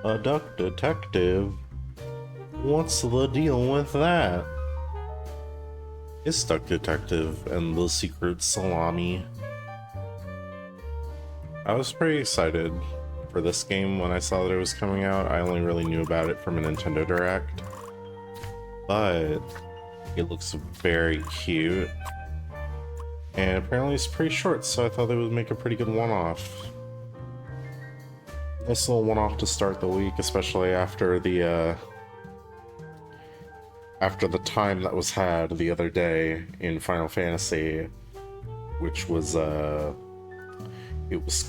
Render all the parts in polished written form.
A duck detective? What's the deal with that? It's Duck Detective and the Secret Salami. I was pretty excited for this game when I saw that it was coming out. I only really knew about it from a Nintendo Direct, but it looks very cute. And apparently it's pretty short, so I thought they would make a pretty good one-off. Nice little one-off to start the week, especially after the time that was had the other day in Final Fantasy, which was it was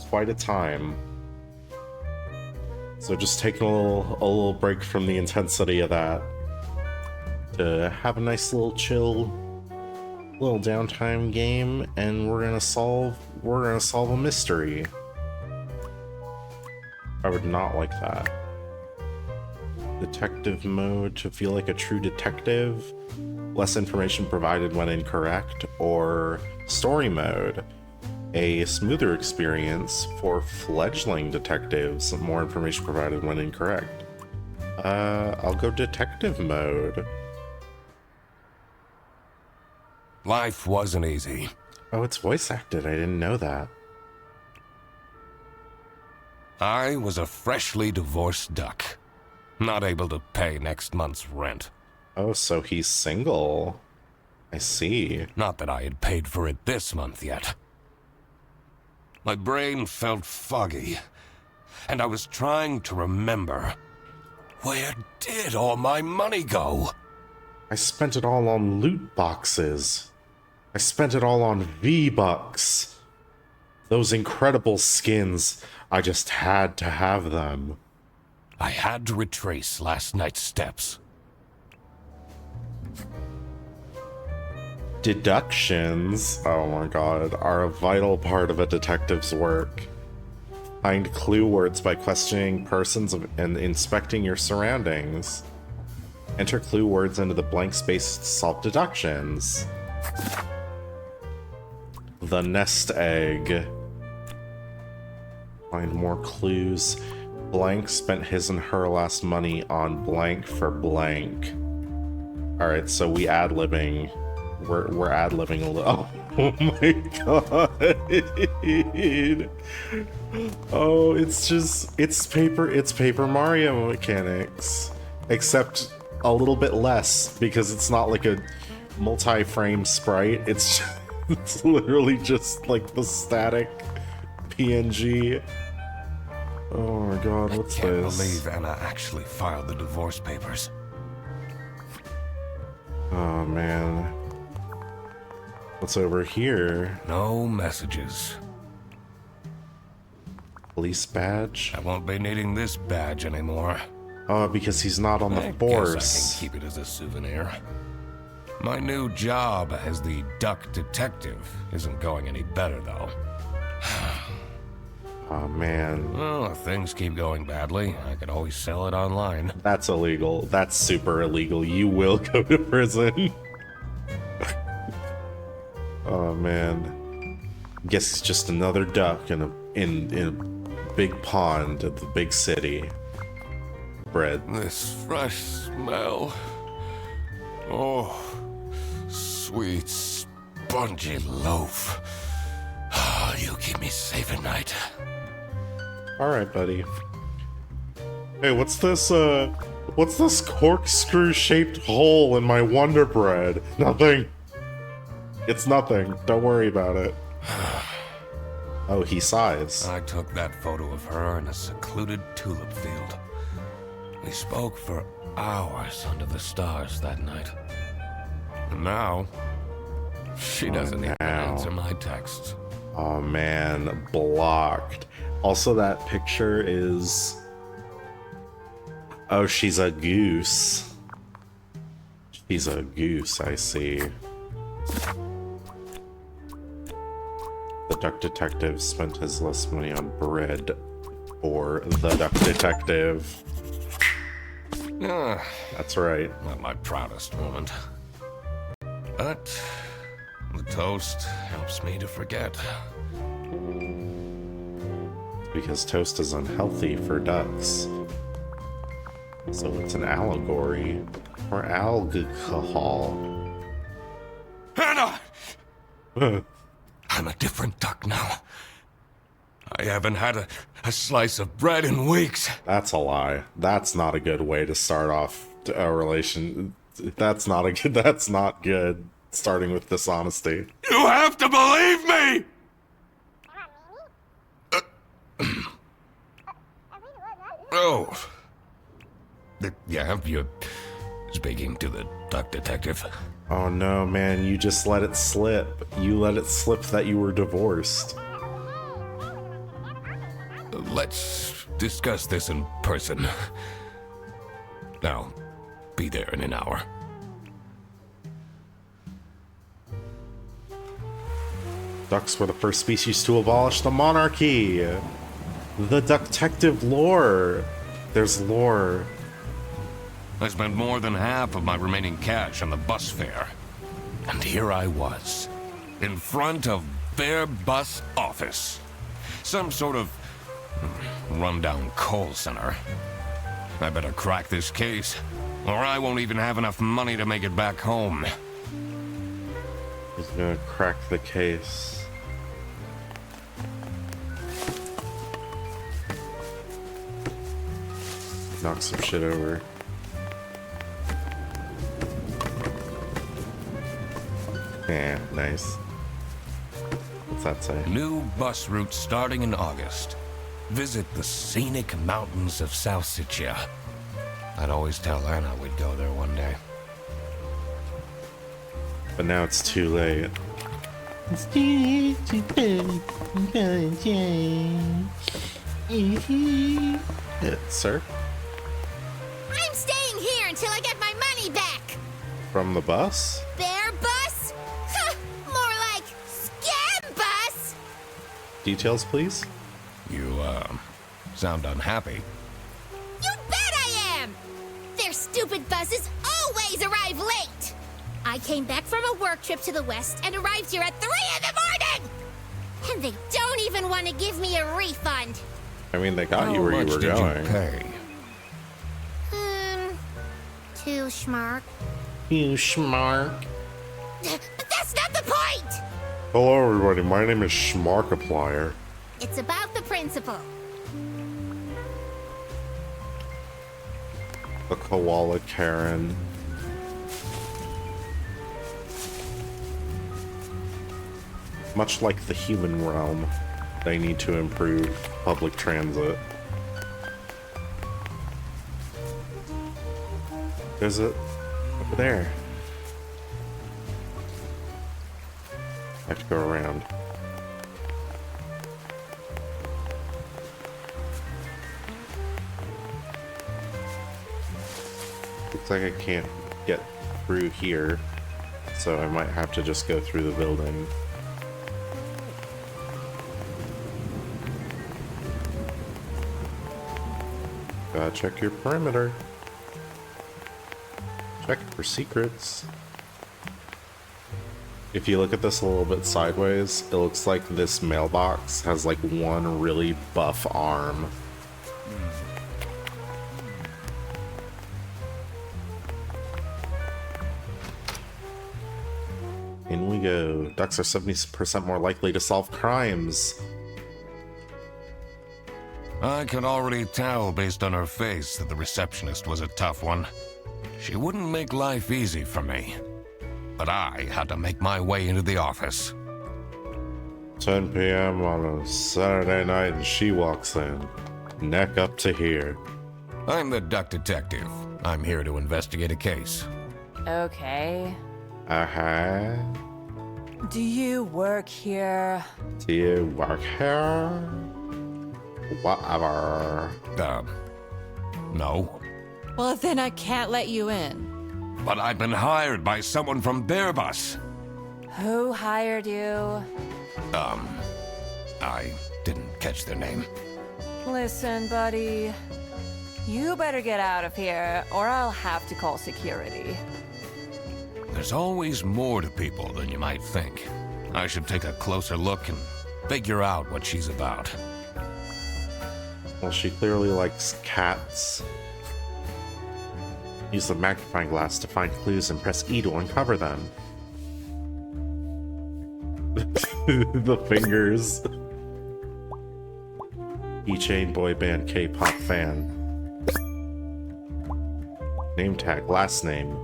quite a time. So just taking a little break from the intensity of that to have a nice little chill little downtime game, and we're gonna solve a mystery. I would not like that. Detective mode to feel like a true detective, less information provided when incorrect, or story mode, a smoother experience for fledgling detectives, more information provided when incorrect. I'll go detective mode. Life wasn't easy. Oh, it's voice acted. I didn't know that. I was a freshly divorced duck, not able to pay next month's rent. Oh, so he's single. I see. Not that I had paid for it this month yet. My brain felt foggy, and I was trying to remember. Where did all my money go? I spent it all on loot boxes. I spent it all on V-Bucks. Those incredible skins. I just had to have them. I had to retrace last night's steps. Deductions, oh my god, are a vital part of a detective's work. Find clue words by questioning persons and inspecting your surroundings. Enter clue words into the blank space to solve deductions. The nest egg. Find more clues. Blank spent his and her last money on blank for blank. Alright, so we ad-libbing. We're ad-libbing a little. Oh my god. Oh, it's Paper Mario mechanics. Except a little bit less, because it's not like a multi-frame sprite. It's literally just like the static PNG. Oh my god, what's I can't this? believe Anna actually filed the divorce papers. Oh man. What's over here? No messages. Police badge? I won't be needing this badge anymore. Oh, because he's not on the I force. guess I can keep it as a souvenir. My new job as the duck detective isn't going any better, though. Oh man. Well, if things keep going badly, I could always sell it online. That's illegal. That's super illegal. You will go to prison. Oh man. Guess it's just another duck in a big pond at the big city. Bread. This fresh smell. Oh, sweet, spongy loaf. Oh, you keep me safe at night. Alright, buddy. Hey, what's this corkscrew-shaped hole in my Wonder Bread? Nothing. It's nothing. Don't worry about it. Oh, he sighs. I took that photo of her in a secluded tulip field. We spoke for hours under the stars that night. And now, she doesn't even answer my texts. Oh man, blocked. Also, that picture is... Oh, she's a goose. She's a goose, I see. The duck detective spent his last money on bread for the duck detective. That's right. Not my proudest moment. But the toast helps me to forget. Because toast is unhealthy for ducks. So it's an allegory for alcohol. Hannah! I'm a different duck now. I haven't had a slice of bread in weeks. That's a lie. That's not a good way to start off a relation. That's not good. Starting with dishonesty. You have to believe me! Oh. Yeah, you're speaking to the duck detective. Oh no, man, you just let it slip. You let it slip that you were divorced. Let's discuss this in person. I'll be there in an hour. Ducks were the first species to abolish the monarchy. The detective lore. There's lore. I spent more than half of my remaining cash on the bus fare. And here I was, in front of their bus office. Some sort of rundown call center. I better crack this case, or I won't even have enough money to make it back home. He's gonna crack the case. Knock some shit over. Yeah, nice. What's that say? New bus route starting in August. Visit the scenic mountains of Salsicha. I'd always tell Anna we'd go there one day. But now it's too late. Sir? I'm staying here until I get my money back. From the bus? Bear bus? Huh, more like scam bus. Details, please? You, sound unhappy. You bet I am. Their stupid buses always arrive late. I came back from a work trip to the west and arrived here at 3 in the morning. And they don't even want to give me a refund. I mean, they got you where you were going. How much did you pay? 2 schmark. You schmark. But that's not the point. Hello, everybody. My name is Schmarkiplier. It's about the principle. The koala Karen. Much like the human realm, they need to improve public transit. Is it over there? I have to go around. Looks like I can't get through here, so I might have to just go through the building. Gotta check your perimeter. Check for secrets. If you look at this a little bit sideways, it looks like this mailbox has like one really buff arm. In we go. Ducks are 70% more likely to solve crimes. I could already tell based on her face that the receptionist was a tough one. She wouldn't make life easy for me. But I had to make my way into the office. 10 p.m. on a Saturday night and she walks in, neck up to here. I'm the duck detective. I'm here to investigate a case. Okay. Uh-huh. Do you work here? Do you work here? Whatever. No. Well, then I can't let you in. But I've been hired by someone from their bus. Who hired you? I didn't catch their name. Listen, buddy. You better get out of here, or I'll have to call security. There's always more to people than you might think. I should take a closer look and figure out what she's about. Well, she clearly likes cats. Use the magnifying glass to find clues and press E to uncover them. The fingers. Keychain boy band K-pop fan. Name tag, last name.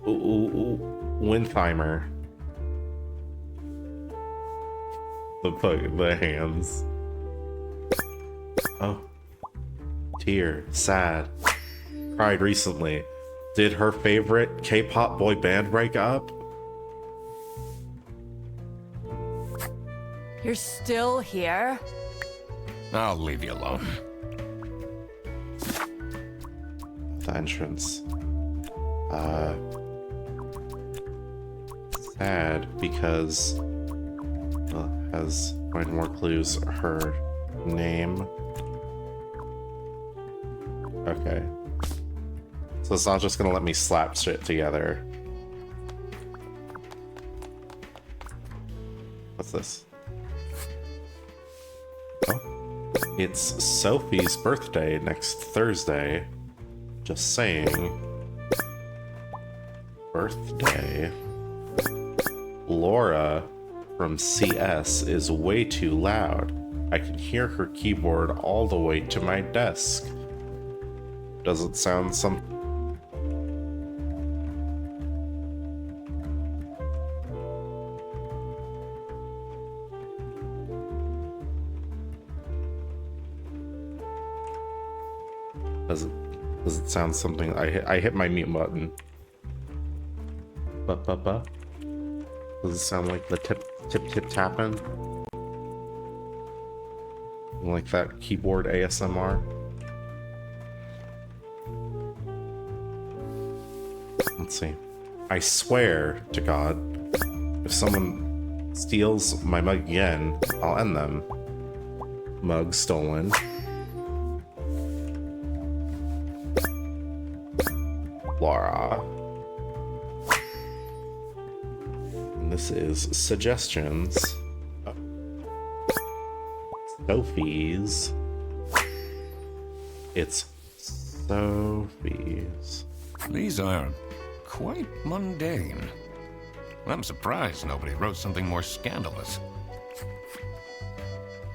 Wintheimer. The hands. Oh. Tear. Sad. Cried recently. Did her favorite K-pop boy band break up? You're still here? I'll leave you alone. The entrance. Sad because has find more clues. Her name. Okay. So it's not just gonna let me slap shit together. What's this? Oh. It's Sophie's birthday next Thursday. Just saying. Birthday. Laura from CS is way too loud. I can hear her keyboard all the way to my desk. Does it sound some... Does it sound something? I hit my mute button. Ba. Does it sound like the tip tapping? Like that keyboard ASMR? Let's see. I swear to God, if someone steals my mug again, I'll end them. Mug stolen. Laura. And this is suggestions. Oh. Sophie's. It's Sophie's. These are quite mundane. I'm surprised nobody wrote something more scandalous.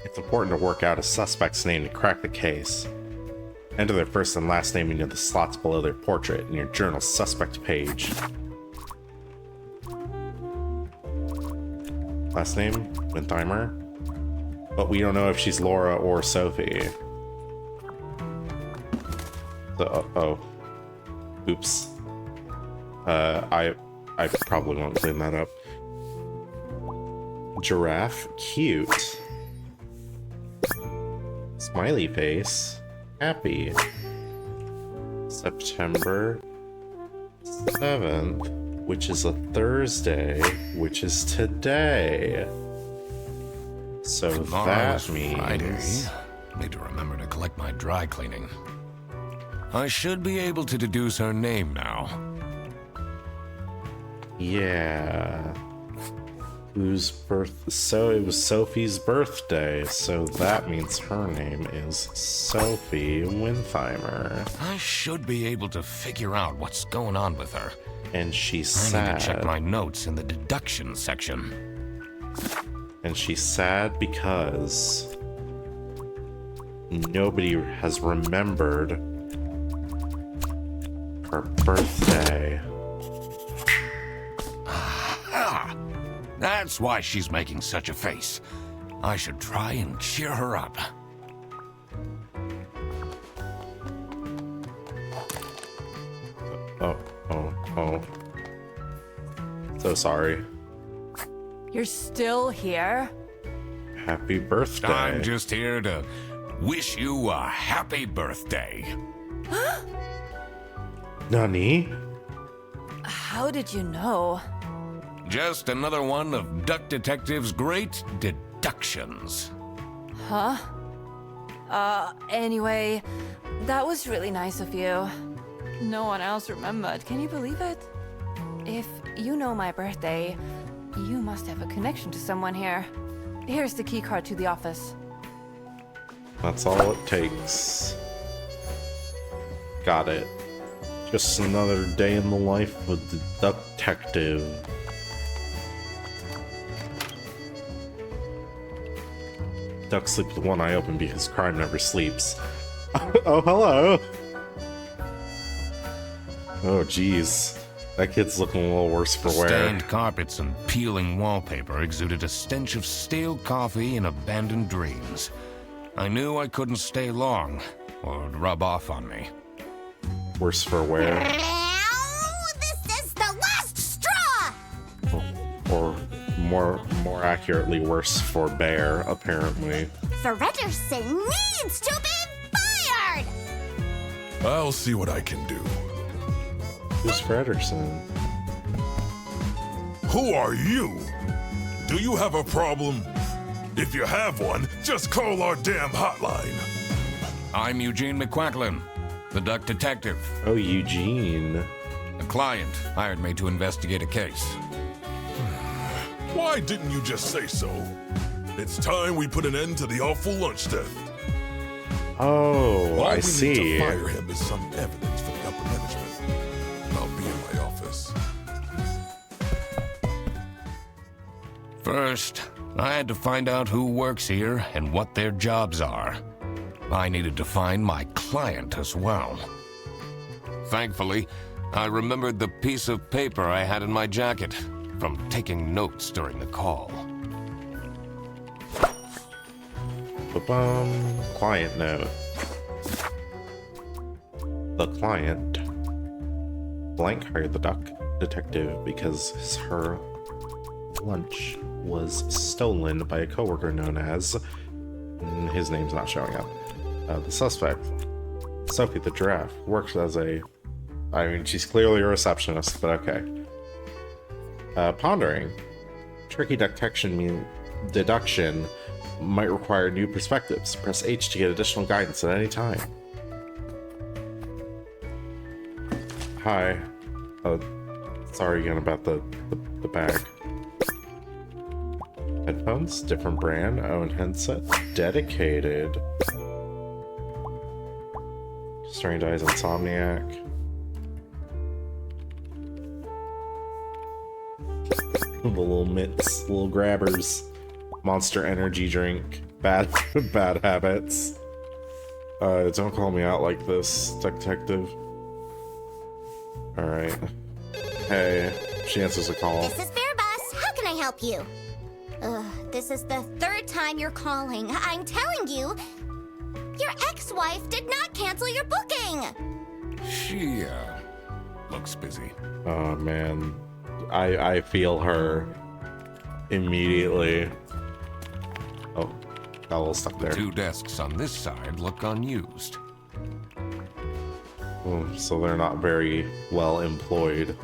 It's important to work out a suspect's name to crack the case. Enter their first and last name into the slots below their portrait in your journal's suspect page. Last name? Wintheimer? But we don't know if she's Laura or Sophie. Oh. Oops. I probably won't clean that up. Giraffe, cute. Smiley face, happy. September 7th, which is a Thursday, which is today. So Tomorrow's that means... Friday. Need to remember to collect my dry cleaning. I should be able to deduce her name now. Yeah. So it was Sophie's birthday, so that means her name is Sophie Wintheimer. I should be able to figure out what's going on with her. And she's I sad. need to check my notes in the deduction section. And she's sad because nobody has remembered her birthday. That's why she's making such a face. I should try and cheer her up. Oh. So sorry. You're still here? Happy birthday. I'm just here to wish you a happy birthday. Nani? How did you know? Just another one of Duck Detective's great deductions. Huh? Anyway, that was really nice of you. No one else remembered. Can you believe it? If you know my birthday, you must have a connection to someone here. Here's the key card to the office. That's all it takes. Got it. Just another day in the life with the detective. Ducks sleep with one eye open because crime never sleeps. Oh, hello! Oh, jeez. That kid's looking a little worse for wear. Stained carpets and peeling wallpaper exuded a stench of stale coffee and abandoned dreams. I knew I couldn't stay long, or it would rub off on me. Worse for wear. This is the last straw! Or more accurately, worse for bear, apparently. Fredderson needs to be fired! I'll see what I can do. Who's Frederson? Who are you? Do you have a problem? If you have one, just call our damn hotline. I'm Eugene McQuacklin, the duck detective. Oh, Eugene. A client hired me to investigate a case. Why didn't you just say so? It's time we put an end to the awful lunch theft. Oh, All I we see. need to fire him is some evidence from the upper management. I'll be in my office. First, I had to find out who works here and what their jobs are. I needed to find my client as well. Thankfully, I remembered the piece of paper I had in my jacket from taking notes during the call. Ba-bum. Client note. The client blank hired the duck detective because her lunch was stolen by a coworker known as... his name's not showing up. The suspect, Sophie the giraffe, works as a... I mean, she's clearly a receptionist, but okay. Pondering. Tricky deduction might require new perspectives. Press H to get additional guidance at any time. Hi. Sorry again about the bag. Headphones, different brand, own headset, dedicated. Strange Eyes Insomniac. The little mitts, little grabbers. Monster energy drink. Bad habits. Don't call me out like this, detective. Alright. Hey, she answers a call. This is Fair Bus. How can I help you? This is the third time you're calling. I'm telling you, your ex-wife did not cancel your booking. She, looks busy. Oh man, I feel her immediately. Oh, got a little stuck there. Two desks on this side look unused. Oh, so they're not very well employed.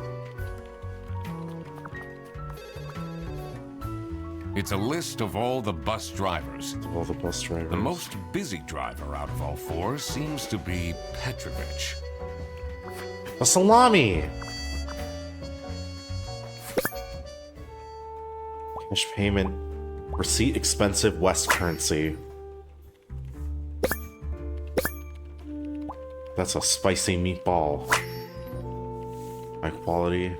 It's a list of all the bus drivers. All the bus drivers. The most busy driver out of all four seems to be Petrovich. A salami! Cash payment. Receipt expensive West currency. That's a spicy meatball. High quality.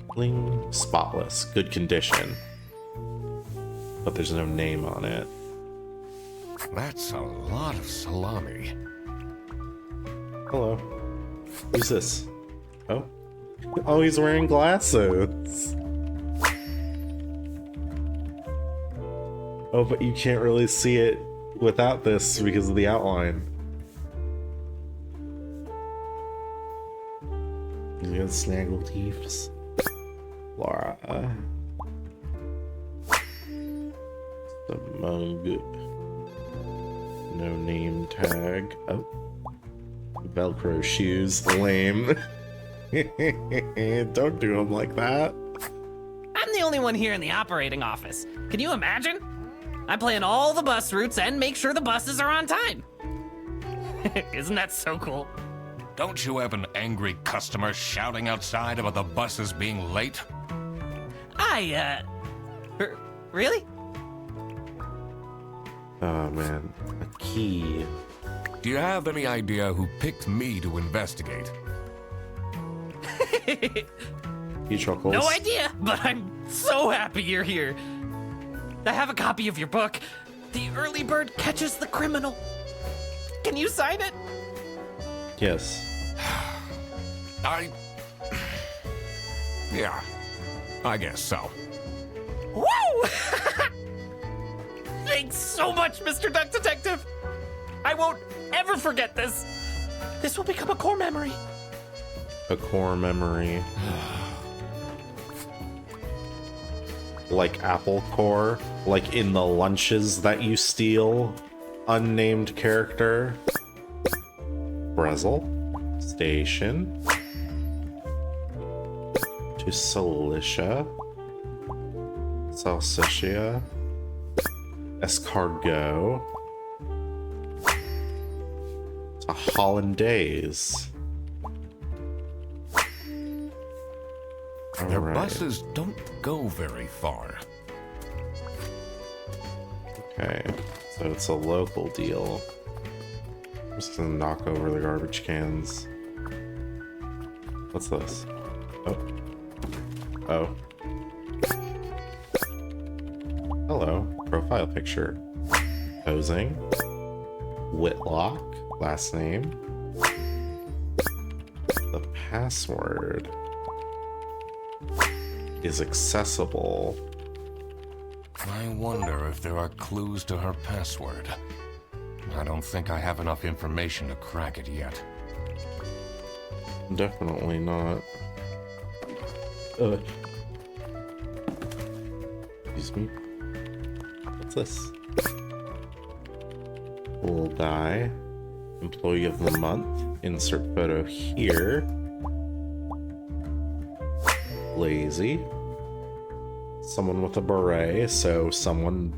Clean, spotless, good condition. But there's no name on it. That's a lot of salami. Hello. Who's this? Oh. Oh, he's wearing glasses. Oh, but you can't really see it without this because of the outline. You got snaggle teeths. Laura. The mug. No name tag. Oh. Velcro shoes. Lame. Don't do them like that. I'm the only one here in the operating office. Can you imagine? I plan all the bus routes and make sure the buses are on time. Isn't that so cool? Don't you have an angry customer shouting outside about the buses being late? Really? Oh man, a key. Do you have any idea who picked me to investigate? He chuckles. No idea, but I'm so happy you're here. I have a copy of your book. The Early Bird Catches the Criminal. Can you sign it? Yes. Yeah, I guess so. Woo! Thanks so much, Mr. Duck Detective. I won't ever forget this. This will become a core memory. A core memory. Like Apple Core? Like in the lunches that you steal? Unnamed character? Brezel? Station? To Cilicia? Salsicia? Escargot? To Hollandaise? Their Alright. buses don't go very far. Okay, so it's a local deal. I'm just gonna knock over the garbage cans. What's this? Oh. Oh. Hello. Profile picture. Posing. Whitlock. Last name. The password is accessible. I wonder if there are clues to her password. I don't think I have enough information to crack it yet. Definitely not. Excuse me. What's this? Little guy. Employee of the month. Insert photo here. Lazy. Someone with a beret, so someone...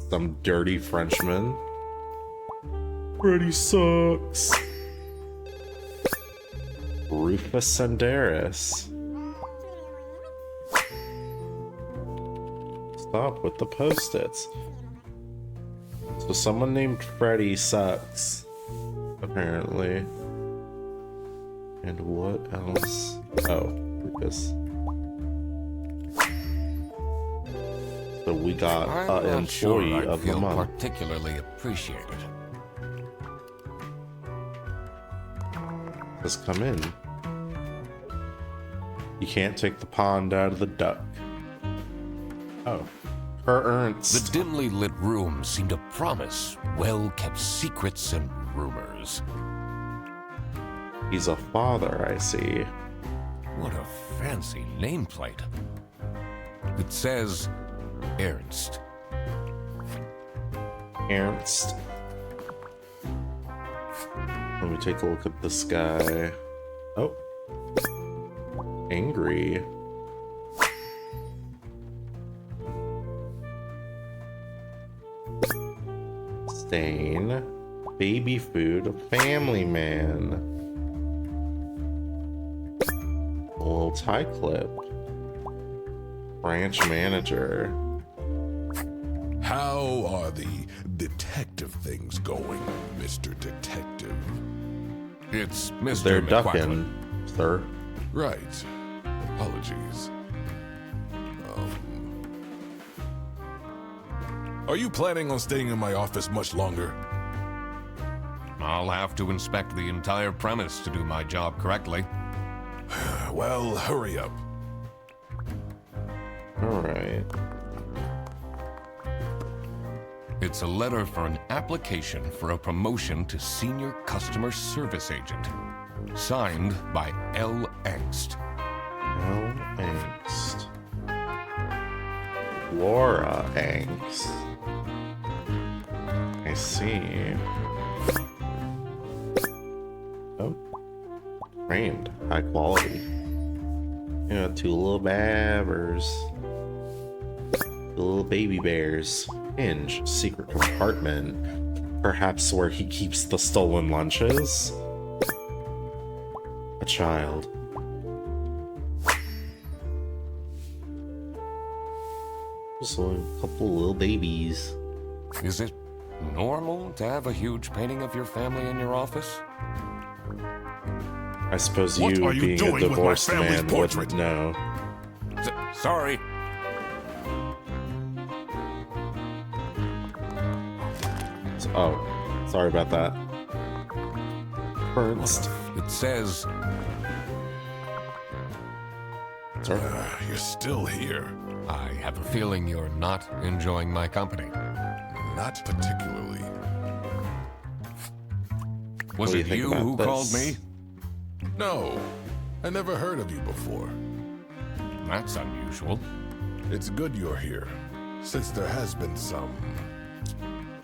some dirty Frenchman. Freddy sucks. Rufus Senderis. Stop with the post-its. So someone named Freddy sucks, apparently. And what else? Oh, Rufus. So we got I'm an not sure employee I'd of the feel month. particularly appreciated. Just come in. You can't take the pond out of the duck. Oh. Her Ernst. The dimly lit room seemed to promise well-kept secrets and rumors. He's a father, I see. What a fancy nameplate. It says Ernst. Ernst. Let me take a look at this guy. Oh. Angry. Stain. Baby food. Family man. A little tie clip. Branch manager. How are the detective things going, Mr. Detective? It's Mr. They're McQuacklin. ducking, sir. Right. Apologies. Are you planning on staying in my office much longer? I'll have to inspect the entire premise to do my job correctly. Well, hurry up. Alright. It's a letter for an application for a promotion to Senior Customer Service Agent. Signed by L. Angst. L. Angst. Laura Angst. I see. Oh. Framed. High quality. Yeah, two little babbers. Two little baby bears. Hinge. Secret compartment. Perhaps where he keeps the stolen lunches. A child. Just a couple little babies. Is it normal to have a huge painting of your family in your office? I suppose What you, are you being doing a with my divorced family's man, portrait? wouldn't know. Sorry. Oh, sorry about that. Ernst. It says, Sorry. You're still here. I have a feeling you're not enjoying my company. Not particularly. Was What do you it think you about who called this? me? No, I never heard of you before. That's unusual. It's good you're here, since there has been some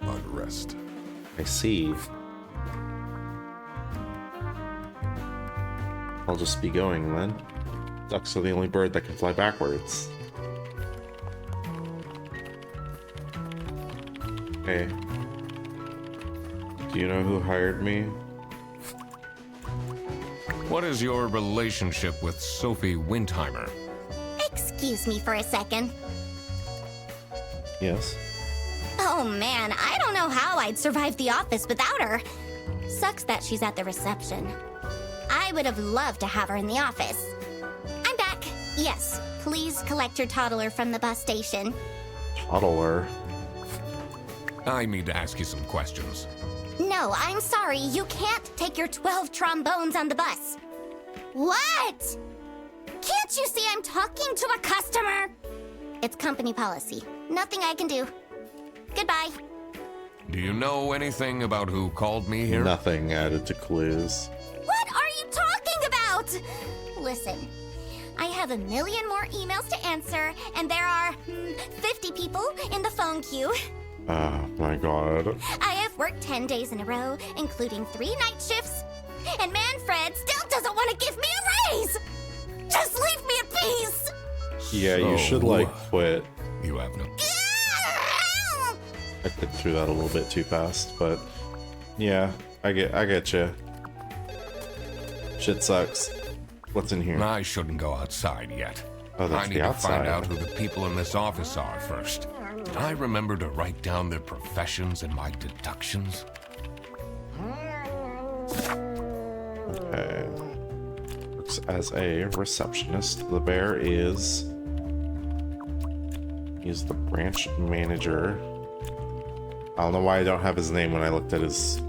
unrest. I see. I'll just be going then. Ducks are the only bird that can fly backwards. Hey. Do you know who hired me? What is your relationship with Sophie Windheimer? Excuse me for a second. Yes. Oh man, I don't know how I'd survive the office without her. Sucks that she's at the reception. I would have loved to have her in the office. I'm back. Yes, please collect your toddler from the bus station. Toddler. I need to ask you some questions. No, I'm sorry. You can't take your 12 trombones on the bus. What? Can't you see I'm talking to a customer? It's company policy. Nothing I can do. Goodbye. Do you know anything about who called me here? Nothing added to clues. What are you talking about? Listen, I have a million more emails to answer, and there are 50 people in the phone queue. Oh my god. I have worked 10 days in a row, including 3 night shifts, and Manfred still doesn't want to give me a raise! Just leave me in peace! Yeah, you should like quit. You have no... I clicked through that a little bit too fast, but yeah, I get you. Shit sucks. What's in here? I shouldn't go outside yet. Oh, that's I need the to outside. find out who the people in this office are first. Did I remember to write down their professions and my deductions? Okay. Works as a receptionist. The bear is... He's the branch manager. I don't know why I don't have his name when I looked at his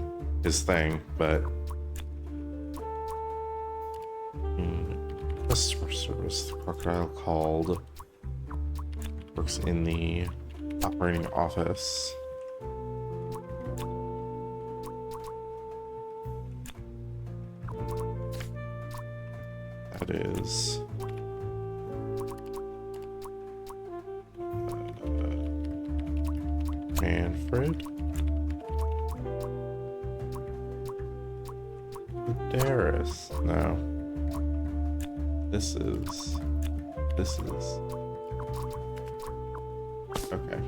thing, but... Customer service. The crocodile called. Works in the operating office. That is... Manfred? Darius. No. This is... Okay.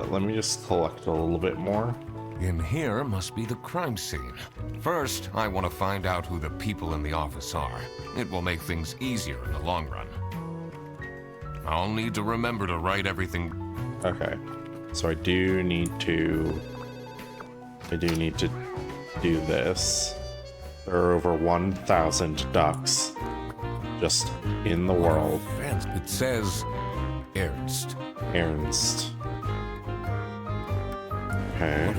Let me just collect a little bit more. In here must be the crime scene. First, I want to find out who the people in the office are. It will make things easier in the long run. I'll need to remember to write everything. Okay. So I do need to do this. There are over 1,000 ducks just in the world. It says Ernst. Ernst. Okay.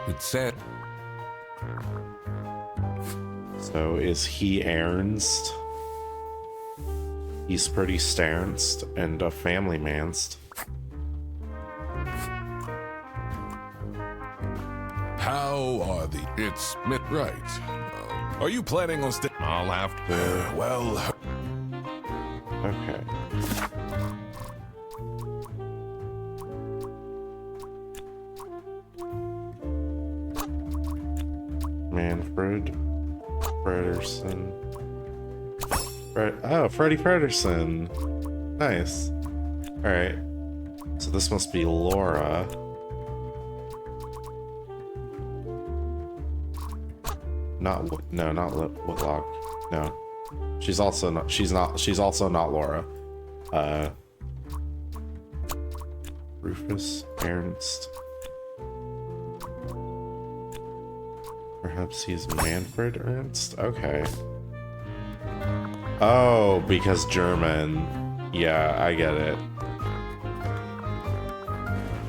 It said So is he Ernst? He's pretty sternst and a family manst. How are the... it's Right. Are you planning on staying? I'll have to. Well, Okay. Manfred Frederson. Freddie Frederson. Nice. Alright. So this must be Laura. Not Whitlock. No. She's also not Laura. Rufus Ernst. Perhaps he's Manfred Ernst? Okay. Oh, because German. Yeah, I get it.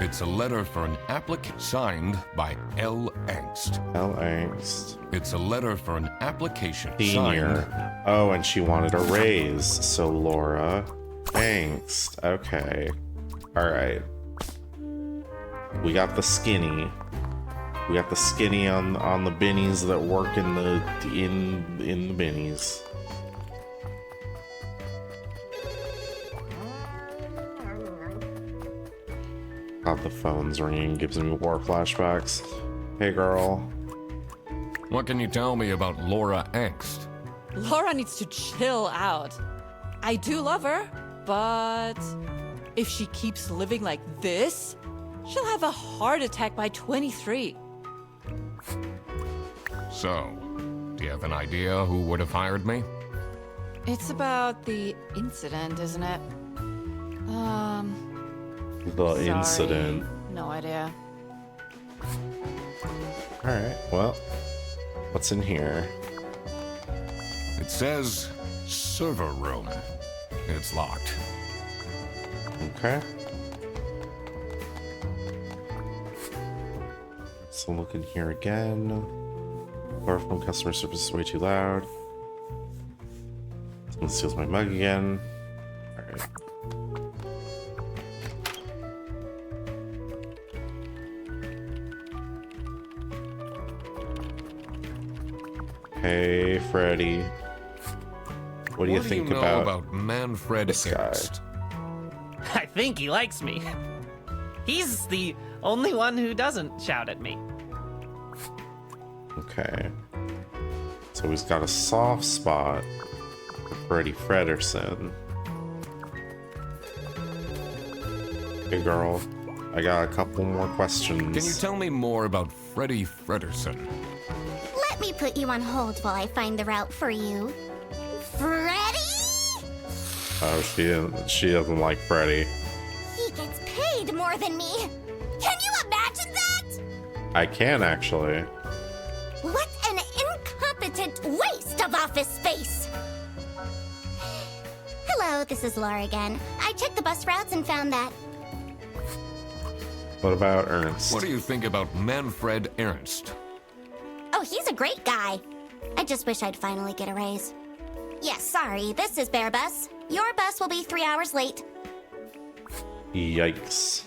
It's a letter for an applicant signed by L. Angst. L. Angst. It's a letter for an application Senior. signed. Oh, and she wanted a raise. So Laura Angst. Okay. Alright. We got the skinny. We got the skinny on the binnies that work in the binnies. God, the phone's ringing, gives me war flashbacks. Hey, girl. What can you tell me about Laura Angst? Laura needs to chill out. I do love her, but if she keeps living like this, she'll have a heart attack by 23. So, do you have an idea who would have hired me? It's about the incident, isn't it? The Sorry. incident. No idea. Alright, well, what's in here? It says server room. It's locked. Okay. So look in here again. Far from customer service is way too loud. Someone steals my mug again. Alright. Hey, Freddy. What do you think know about Manfred this guy? Ernst? I think he likes me. He's the only one who doesn't shout at me. Okay. So he's got a soft spot for Freddie Fredersen. Hey girl, I got a couple more questions. Can you tell me more about Freddie Fredersen? Let me put you on hold while I find the route for you. Freddy? Oh, she doesn't like Freddie. He gets paid more than me. Can you imagine that? I can actually. What an incompetent waste of office space! Hello, this is Laura again. I checked the bus routes and found that. What about Ernst? What do you think about Manfred Ernst? Oh, he's a great guy. I just wish I'd finally get a raise. Yes, sorry, this is Bear Bus. Your bus will be 3 hours late. Yikes.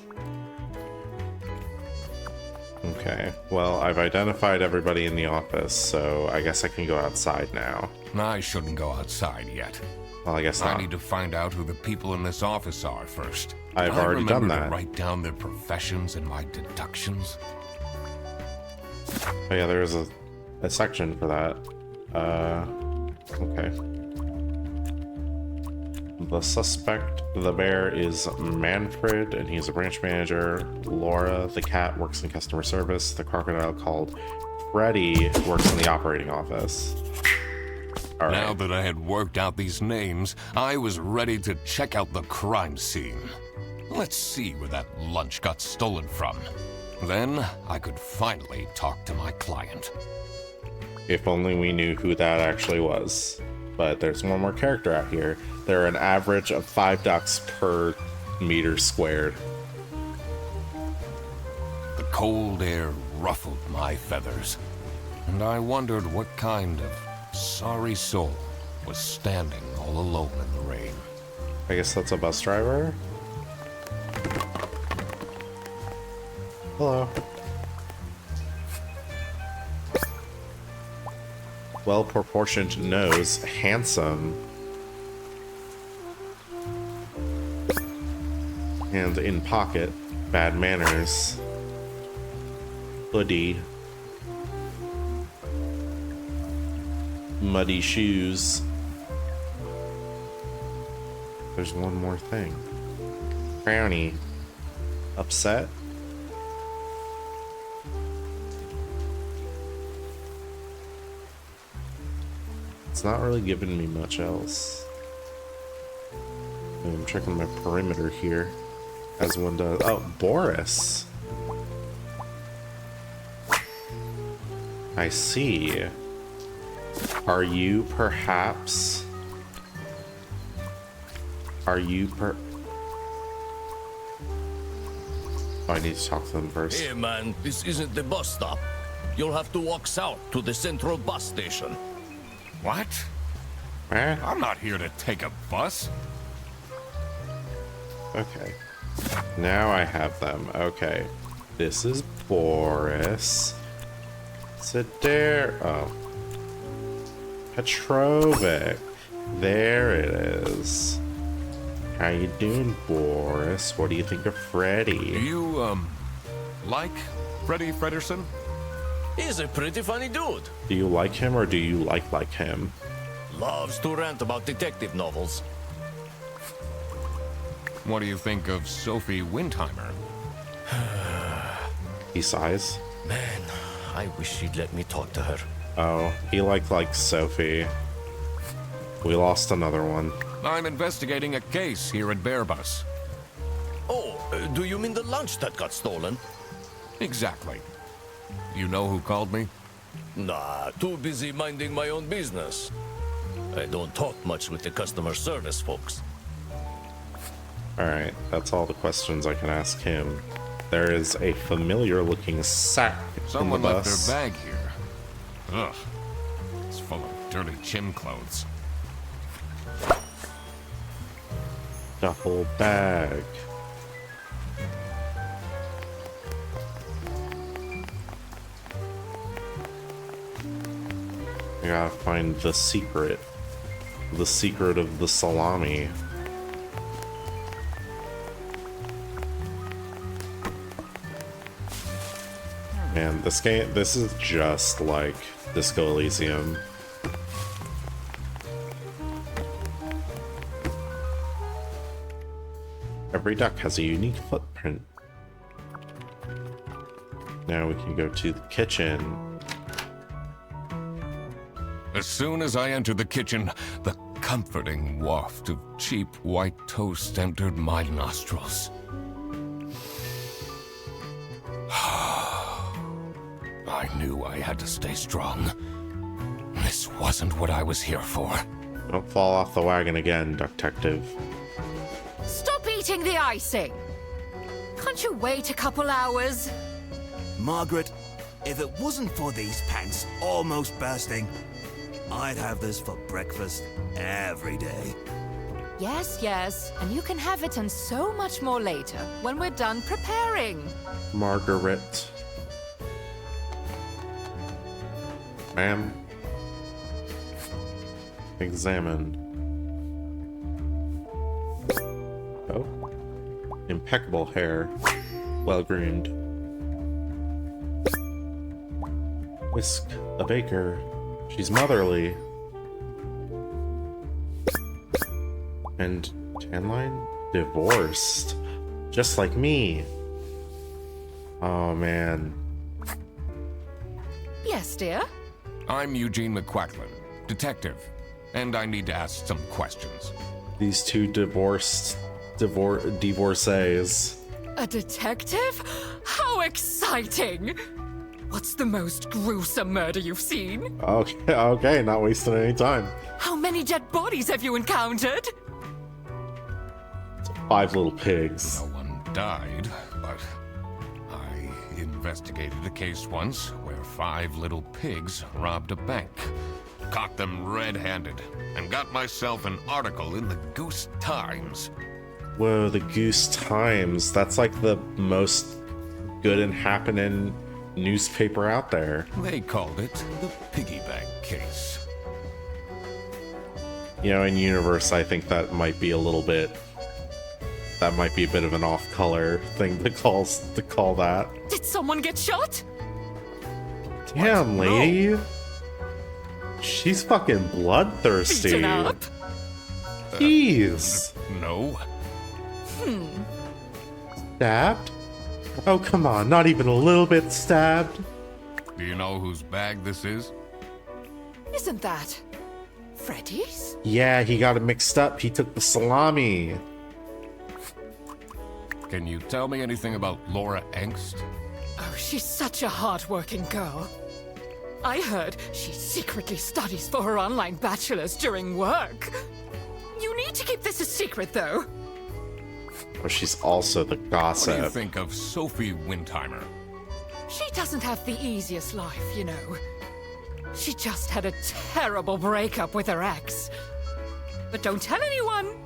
Okay, well, I've identified everybody in the office, so I guess I can go outside now. I shouldn't go outside yet. Well, I guess I not. need to find out who the people in this office are first. I've already done remember that. to write down their professions and my deductions. Oh yeah, there is a section for that. Okay. The suspect, the bear, is Manfred, and he's a branch manager. Laura, the cat, works in customer service. The crocodile, called Freddy, works in the operating office. All Now right. that I had worked out these names, I was ready to check out the crime scene. Let's see where that lunch got stolen from. Then I could finally talk to my client. If only we knew who that actually was. But there's one more character out here. There are an average of 5 ducks per meter squared. The cold air ruffled my feathers, and I wondered what kind of sorry soul was standing all alone in the rain. I guess that's a bus driver. Hello. Well-proportioned nose, handsome. And in pocket, bad manners. Hoodie. Muddy shoes. There's one more thing. Brownie. Upset? It's not really giving me much else. I'm checking my perimeter here, as one does. Oh, Boris. I see. Are you perhaps... Oh, I need to talk to them first. Hey man, this isn't the bus stop. You'll have to walk south to the central bus station. What? Eh? I'm not here to take a bus. Okay. Now I have them. Okay. This is Boris. Oh. Petrovic. There it is. How you doing, Boris? What do you think of Do Freddy? you, like Freddy Frederson? He's a pretty funny dude. Do you like him or do you like him? Loves to rant about detective novels. What do you think of Sophie Windheimer? He sighs. Man, I wish she'd let me talk to her. Oh, he likes Sophie. We lost another one. I'm investigating a case here at Bearbus. Oh, do you mean the lunch that got stolen? Exactly. You know who called me? Nah, too busy minding my own business. I don't talk much with the customer service folks. Alright, that's all the questions I can ask him. There is a familiar looking sack Someone in the left bus. their bag here. Ugh. It's full of dirty gym clothes. Duffel bag. I gotta find the secret. The secret of the salami. Man, this is just like Disco Elysium. Every duck has a unique footprint. Now we can go to the kitchen. As soon as I entered the kitchen, the comforting waft of cheap white toast entered my nostrils. I knew I had to stay strong. This wasn't what I was here for. Don't fall off the wagon again, detective. Stop eating the icing! Can't you wait a couple hours? Margaret, if it wasn't for these pants almost bursting, I'd have this for breakfast every day. Yes, yes, and you can have it and so much more later, when we're done preparing. Margaret. Ma'am. Examine. Oh. Impeccable hair. Well groomed. Whisk, a baker. She's motherly. And tan line? Divorced. Just like me. Oh man. Yes, dear? I'm Eugene McQuacklin, detective, and I need to ask some questions. These two divorcees. A detective? How exciting! What's the most gruesome murder you've seen? Okay, not wasting any time. How many dead bodies have you encountered? 5 little pigs. No one died, but I investigated a case once where 5 little pigs robbed a bank, caught them red-handed, and got myself an article in the Goose Times. Whoa, the Goose Times. That's like the most good and happening newspaper out there. They called it the piggy bank case. You know, in universe, I think that might be a little bit. That might be a bit of an off-color thing to call that. Did someone get shot? Damn, lady. She's fucking bloodthirsty. Beaten up? Jeez. No. Stabbed? Oh, come on. Not even a little bit stabbed? Do you know whose bag this is? Isn't that Freddy's? Yeah, he got it mixed up. He took the salami. Can you tell me anything about Laura Engst? Oh, she's such a hard-working girl. I heard she secretly studies for her online bachelor's during work. You need to keep this a secret, though. Oh, she's also the What do you gossip. think of Sophie Windheimer? She doesn't have the easiest life, you know. She just had a terrible breakup with her ex. But don't tell anyone.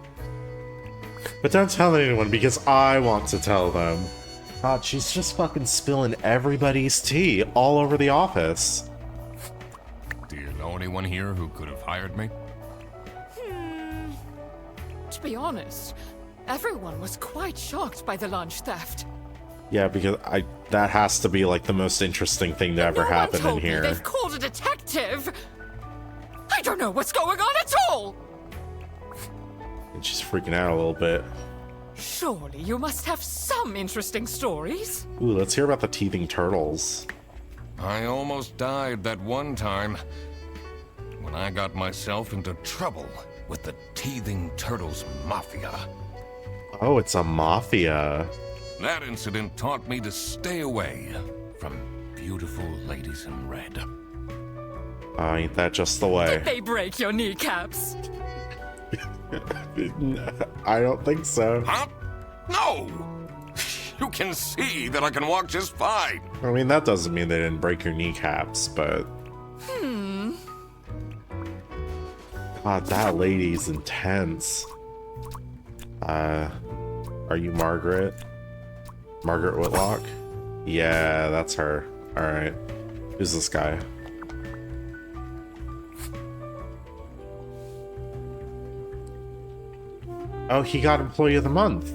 But don't tell anyone because I want to tell them. God, she's just fucking spilling everybody's tea all over the office. Do you know anyone here who could have hired me? To be honest, everyone was quite shocked by the lunch theft. Yeah, because that has to be like the most interesting thing to ever No one happen in told me here. they've called a detective. I don't know what's going on at all. And she's freaking out a little bit. Surely you must have some interesting stories. Ooh, let's hear about the teething turtles. I almost died that one time when I got myself into trouble with the Teething Turtles Mafia. Oh, it's a mafia. That incident taught me to stay away from beautiful ladies in red. Ain't that just the way? They break your kneecaps. I don't think so. Huh? No! You can see that I can walk just fine. I mean, that doesn't mean they didn't break your kneecaps, but... God, that lady's intense. Are you Margaret? Margaret Whitlock? Yeah, that's her. Alright. Who's this guy? Oh, he got Employee of the Month.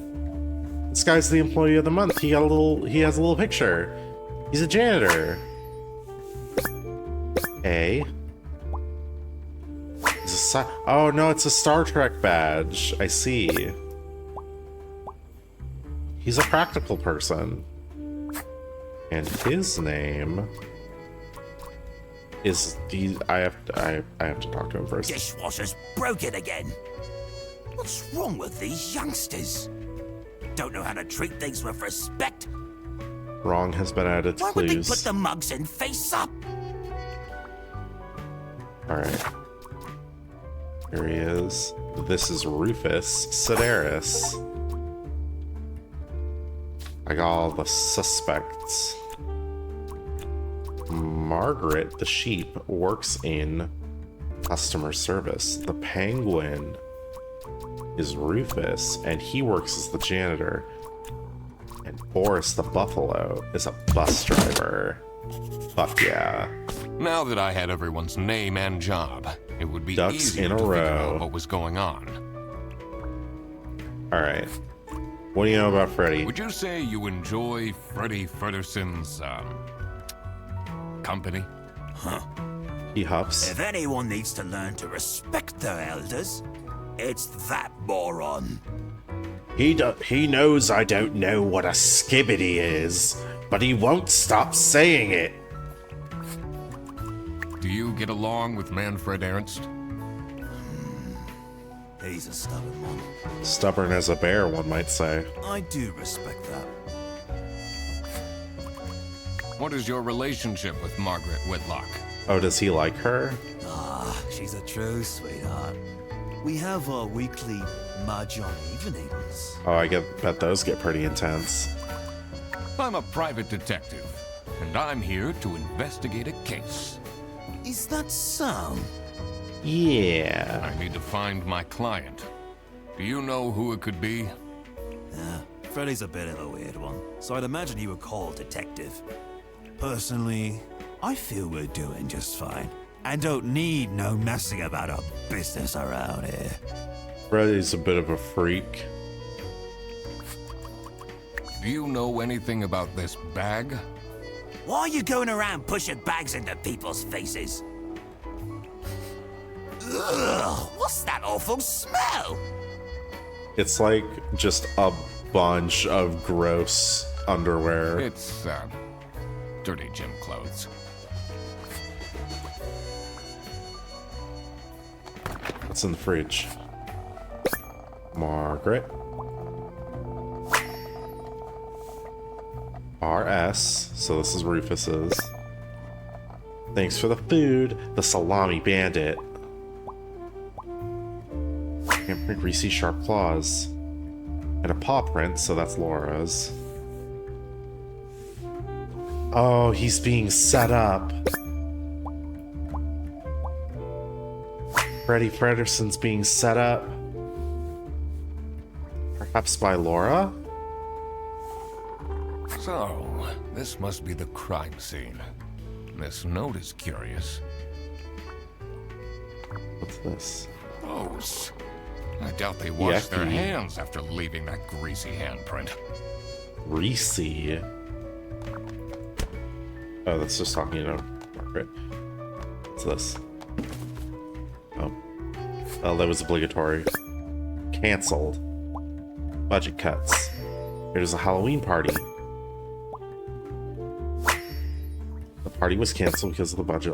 This guy's the Employee of the Month. He has a little picture. He's a janitor. Oh no, it's a Star Trek badge. I see. He's a practical person. And his name is I have to talk to him first. Dishwasher's broken again. What's wrong with these youngsters? Don't know how to treat things with respect. Wrong has been added to Why would they clues. put the mugs in face up? Alright. Here he is. This is Rufus Sedaris. I got all the suspects. Margaret, the sheep, works in customer service. The penguin is Rufus, and he works as the janitor. And Boris, the buffalo, is a bus driver. Fuck yeah. Now that I had everyone's name and job, it would be Ducks easier in a to figure row. out what was going on. Alright. What do you know about Freddy? Would you say you enjoy Freddy Fredderson's, company? He huffs. If anyone needs to learn to respect their elders, it's that moron. He knows I don't know what a skibbity is, but he won't stop saying it. Do you get along with Manfred Ernst? He's a stubborn one. Stubborn as a bear, one might say. I do respect that. What is your relationship with Margaret Whitlock? Oh, does he like her? Ah, she's a true sweetheart. We have our weekly mahjong evenings. Oh, bet those get pretty intense. I'm a private detective, and I'm here to investigate a case. Is that so? Yeah. I need to find my client. Do you know who it could be? Yeah, Freddy's a bit of a weird one, so I'd imagine you would call detective. Personally, I feel we're doing just fine, and don't need no messing about our business around here. Freddy's a bit of a freak. Do you know anything about this bag? Why are you going around pushing bags into people's faces? Ugh, what's that awful smell? It's like just a bunch of gross underwear. It's, dirty gym clothes. What's in the fridge? Margaret. RS. So this is Rufus's. Thanks for the food, the Salami Bandit. Handprint, greasy, sharp claws. And a paw print, so that's Laura's. Oh, he's being set up. Freddy Frederson's being set up. Perhaps by Laura? So, this must be the crime scene. This note is curious. What's this? Gross. I doubt they washed their Yucky. hands after leaving that greasy handprint. Greasy. Oh, that's just talking to Margaret. What's this? Oh. Oh, that was obligatory. Cancelled. Budget cuts. There's a Halloween party. The party was canceled because of the budget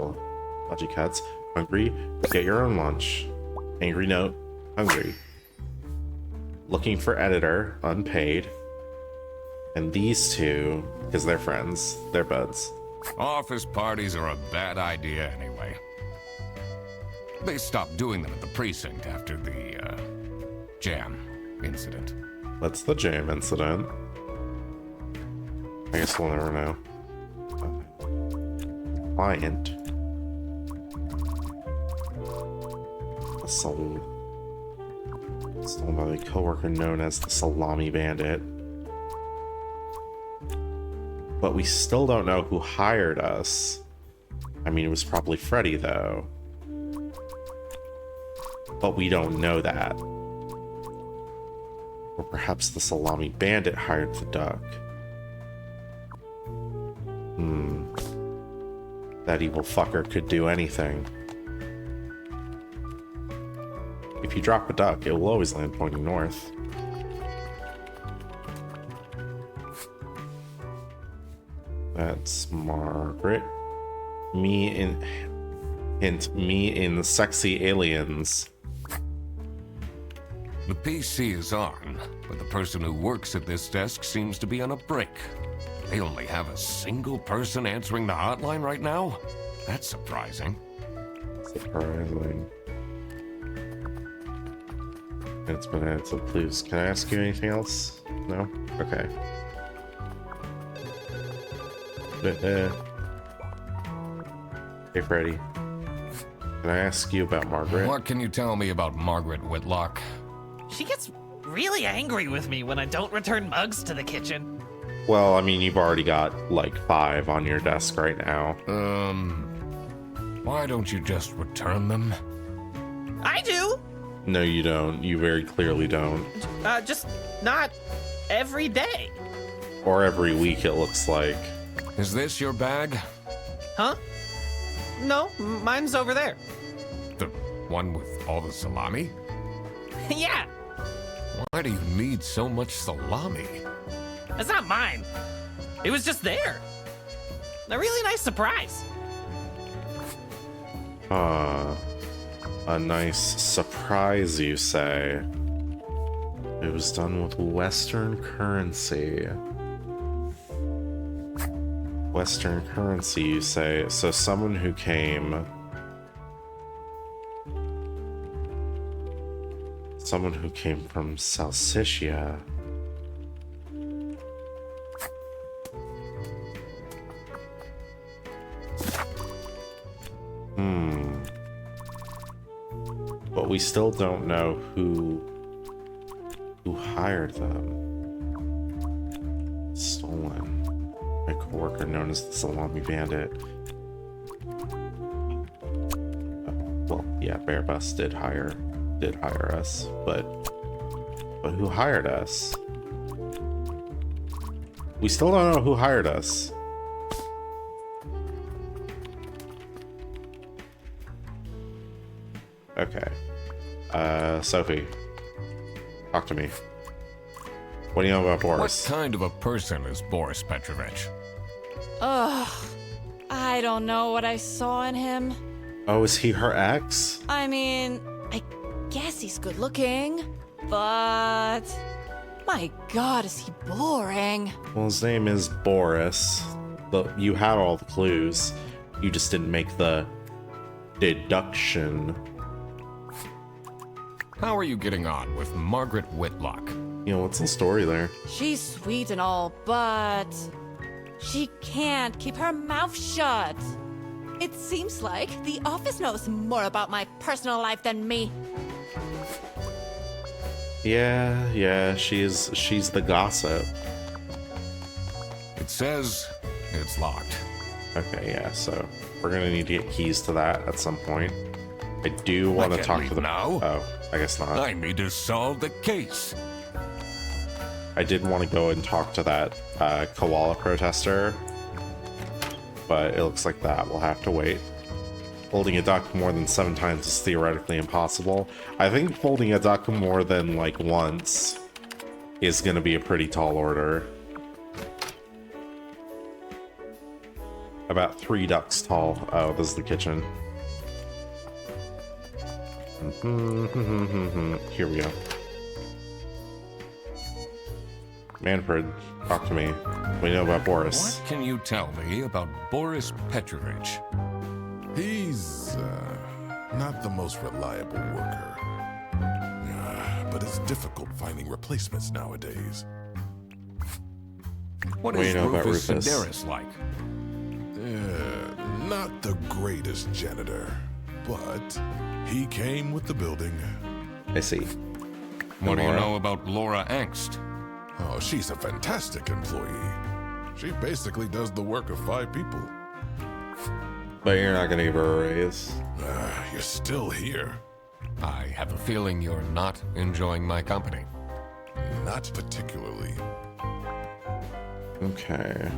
cuts. Hungry? Get your own lunch. Angry note. Hungry. Looking for editor. Unpaid. And these two, because they're friends. They're buds. Office parties are a bad idea anyway. They stopped doing them at the precinct after the, jam incident. That's the jam incident. I guess we'll never know. Client. Stolen by a coworker known as the Salami Bandit. But we still don't know who hired us. I mean, it was probably Freddy, though. But we don't know that. Or perhaps the Salami Bandit hired the duck. That evil fucker could do anything. If you drop a duck, it will always land pointing north. That's Margaret. Me in the sexy aliens. The PC is on, but the person who works at this desk seems to be on a break. They only have a single person answering the hotline right now? That's surprising. Surprising. It's been added to the clues. Can I ask you anything else? No? Okay. Hey, Freddy. Can I ask you about Margaret? What can you tell me about Margaret Whitlock? She gets really angry with me when I don't return mugs to the kitchen. Well, I mean, you've already got like 5 on your desk right now. Why don't you just return them? I do! No, you don't. You very clearly don't. Just not every day. Or every week, it looks like. Is this your bag? Huh? No, mine's over there. The one with all the salami? Yeah, Why do you need so much salami? it's not mine. It was just there. A really nice surprise. A nice surprise, you say? It was done with Western currency. Western currency, you say? So someone who came... Someone who came from Salsicia. But we still don't know who hired them. Stolen. A coworker known as the Salami Bandit. Well, yeah, Bearbus did hire us, but who hired us? We still don't know who hired us. Okay. Sophie, talk to me. What do you know about Boris? What kind of a person is Boris Petrovich? Ugh. I don't know what I saw in him. Oh, is he her ex? I mean, I guess he's good looking, but my God, is he boring. Well, his name is Boris. You had all the clues. You just didn't make the deduction. How are you getting on with Margaret Whitlock? You know, what's the story there? She's sweet and all, but she can't keep her mouth shut. It seems like the office knows more about my personal life than me. Yeah, she's the gossip. It says it's locked. Okay, yeah, so we're gonna need to get keys to that at some point. I do want to can't talk leave to the... now. Oh, I guess not. I need to solve the case. I did want to go and talk to that koala protester, but it looks like that will have to wait. Folding a duck more than 7 times is theoretically impossible. I think folding a duck more than, like, once is going to be a pretty tall order. About 3 ducks tall. Oh, this is the kitchen. Here we go. Manfred, talk to me. What do you know about Boris? What can you tell me about Boris Petrovich? He's not the most reliable worker. But it's difficult finding replacements nowadays. What What do is you know about Rufus Rufus? Sedaris like? Not the greatest janitor, but he came with the building. I see. What do you Laura? know about Laura Angst? Oh, she's a fantastic employee. She basically does the work of 5 people. But you're not gonna give her a raise. You're still here. I have a feeling you're not enjoying my company. Not particularly. Okay.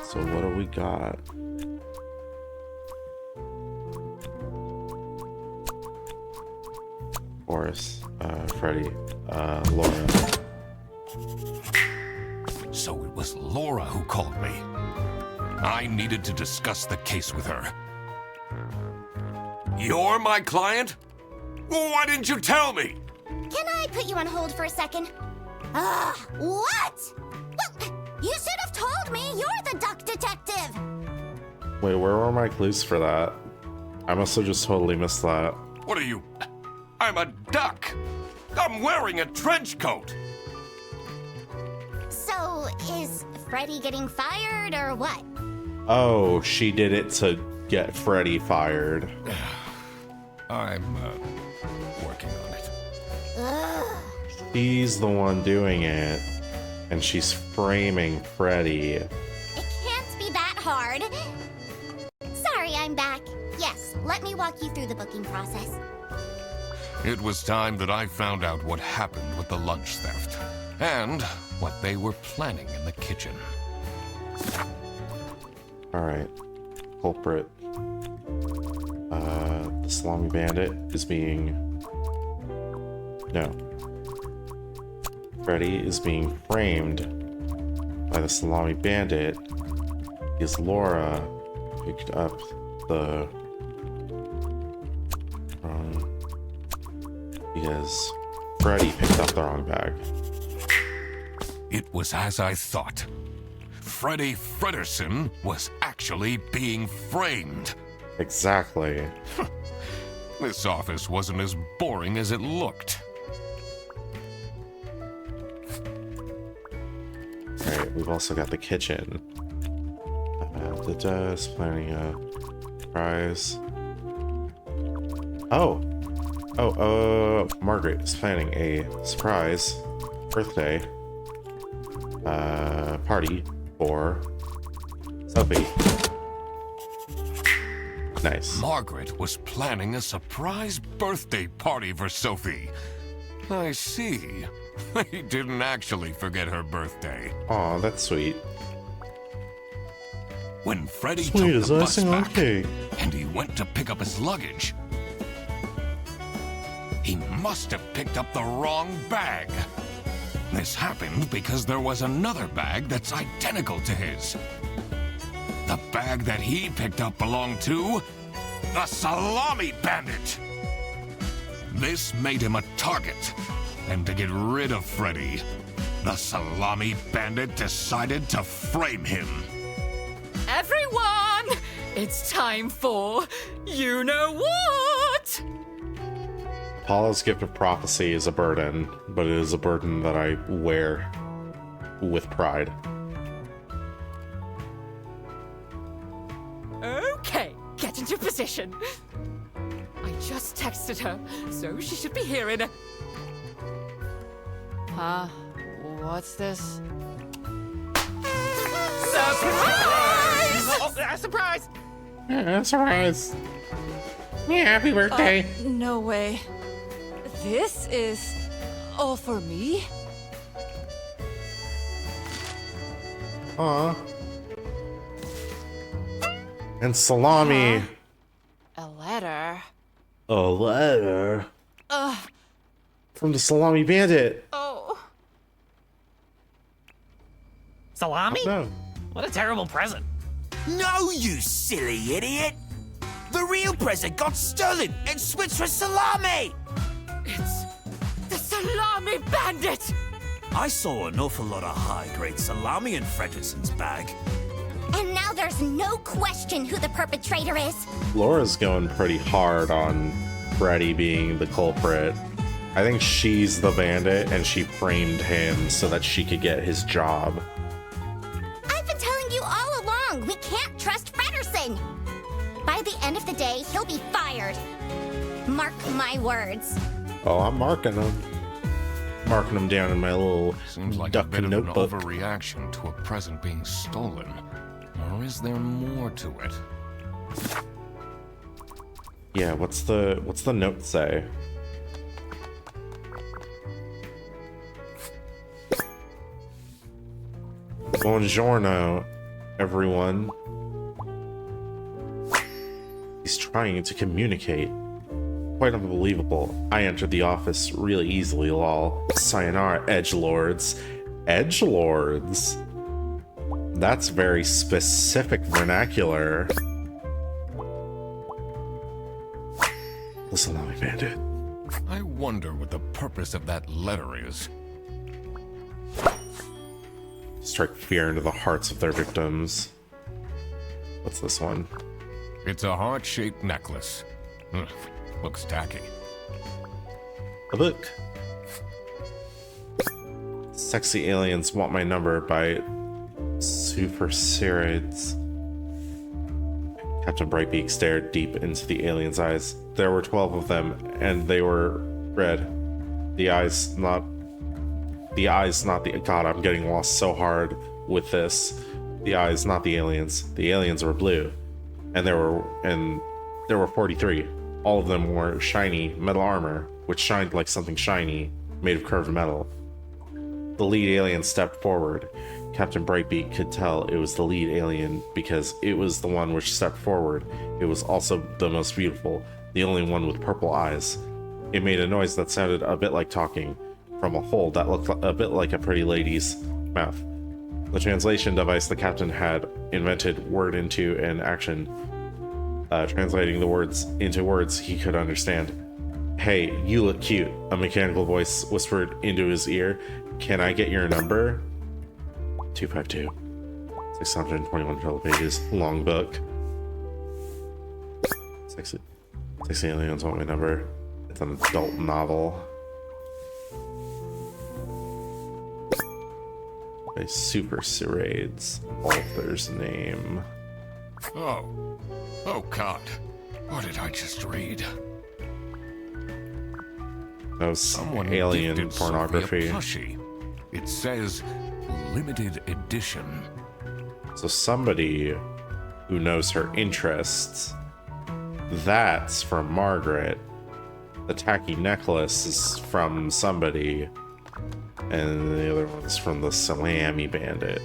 So what do we got? Boris, Freddy, Laura. So it was Laura who called me. I needed to discuss the case with her. You're my client? Why didn't you tell me? Can I put you on hold for a second? What? Well, you should have told me. You're the duck detective. Wait, where were my clues for that? I must have just totally missed that. What are you? I'm a duck. I'm wearing a trench coat. So, is Freddy getting fired or what? Oh, she did it to get Freddy fired. I'm working on it. Ugh. She's the one doing it, and she's framing Freddy. It can't be that hard. Sorry, I'm back. Yes, let me walk you through the booking process. It was time that I found out what happened with the lunch theft and what they were planning in the kitchen. Alright. Culprit. The Salami Bandit is being... No. Freddy is being framed by the Salami Bandit because Laura picked up the wrong... Because Freddy picked up the wrong bag. It was as I thought. Freddy Fredersen was actually being framed. Exactly. This office wasn't as boring as it looked. Alright, we've also got the kitchen. Is planning a surprise. Margaret is planning a surprise birthday party for Sophie. Nice. Margaret was planning a surprise birthday party for Sophie. I see. He didn't actually forget her birthday. Aw, that's sweet. When Freddy Sweet took as the bus icing on back cake. and he went to pick up his luggage, he must have picked up the wrong bag. This happened because there was another bag that's identical to his. The bag that he picked up belonged to the Salami Bandit. This made him a target, and to get rid of Freddy, the Salami Bandit decided to frame him. Everyone, It's time for you know what? Apollo's gift of prophecy is a burden, but it is a burden that I wear with pride. Okay, get into position. I just texted her, so she should be here in a... Huh? What's this? Surprise! Oh, surprise! Surprise! Yeah, happy birthday! No way. This is all for me? Aw. And Salami. A letter? A letter? Ugh. From the Salami Bandit. Oh. Salami? No. What a terrible present. No, you silly idiot! The real present got stolen and switched for Salami! It's the Salami Bandit! I saw an awful lot of high-grade salami in Fredrickson's bag. And now there's no question who the perpetrator is. Laura's going pretty hard on Freddy being the culprit. I think she's the bandit and she framed him so that she could get his job. I've been telling you all along, we can't trust Frederson. By the end of the day, he'll be fired. Mark my words. Oh, I'm marking him. Marking him down in my little Seems like duck a bit notebook. of an overreaction to a present being stolen. Or is there more to it? Yeah, what's the note say? Buongiorno, everyone. He's trying to communicate. Quite unbelievable. I entered the office really easily, lol. Sayonara, edgelords. Edgelords? That's very specific vernacular. The Salami Bandit. I wonder what the purpose of that letter is. Strike fear into the hearts of their victims. What's this one? It's a heart-shaped necklace. Looks tacky. A book. Sexy Aliens Want My Number by Super Sirids. Captain Brightbeak stared deep into the alien's eyes. There were 12 of them, and they were red. The eyes, not the... God, I'm getting lost so hard with this. The eyes, not the aliens. The aliens were blue. And there were 43. All of them wore shiny metal armor, which shined like something shiny, made of curved metal. The lead alien stepped forward. Captain Brightbeak could tell it was the lead alien because it was the one which stepped forward. It was also the most beautiful, the only one with purple eyes. It made a noise that sounded a bit like talking, from a hole that looked a bit like a pretty lady's mouth. The translation device the captain had invented word into an action, translating the words into words he could understand. Hey, you look cute, a mechanical voice whispered into his ear. Can I get your number? 252. 621 total pages. Long book. Sexy Aliens Want My Number. It's an adult novel. By Super Sirades. Author's name. Oh God. What did I just read? That was Someone alien gifted pornography. Sophie a plushie. It says limited edition. So somebody who knows her interests. That's from Margaret. The tacky necklace is from somebody. And the other one's from the Salami Bandit.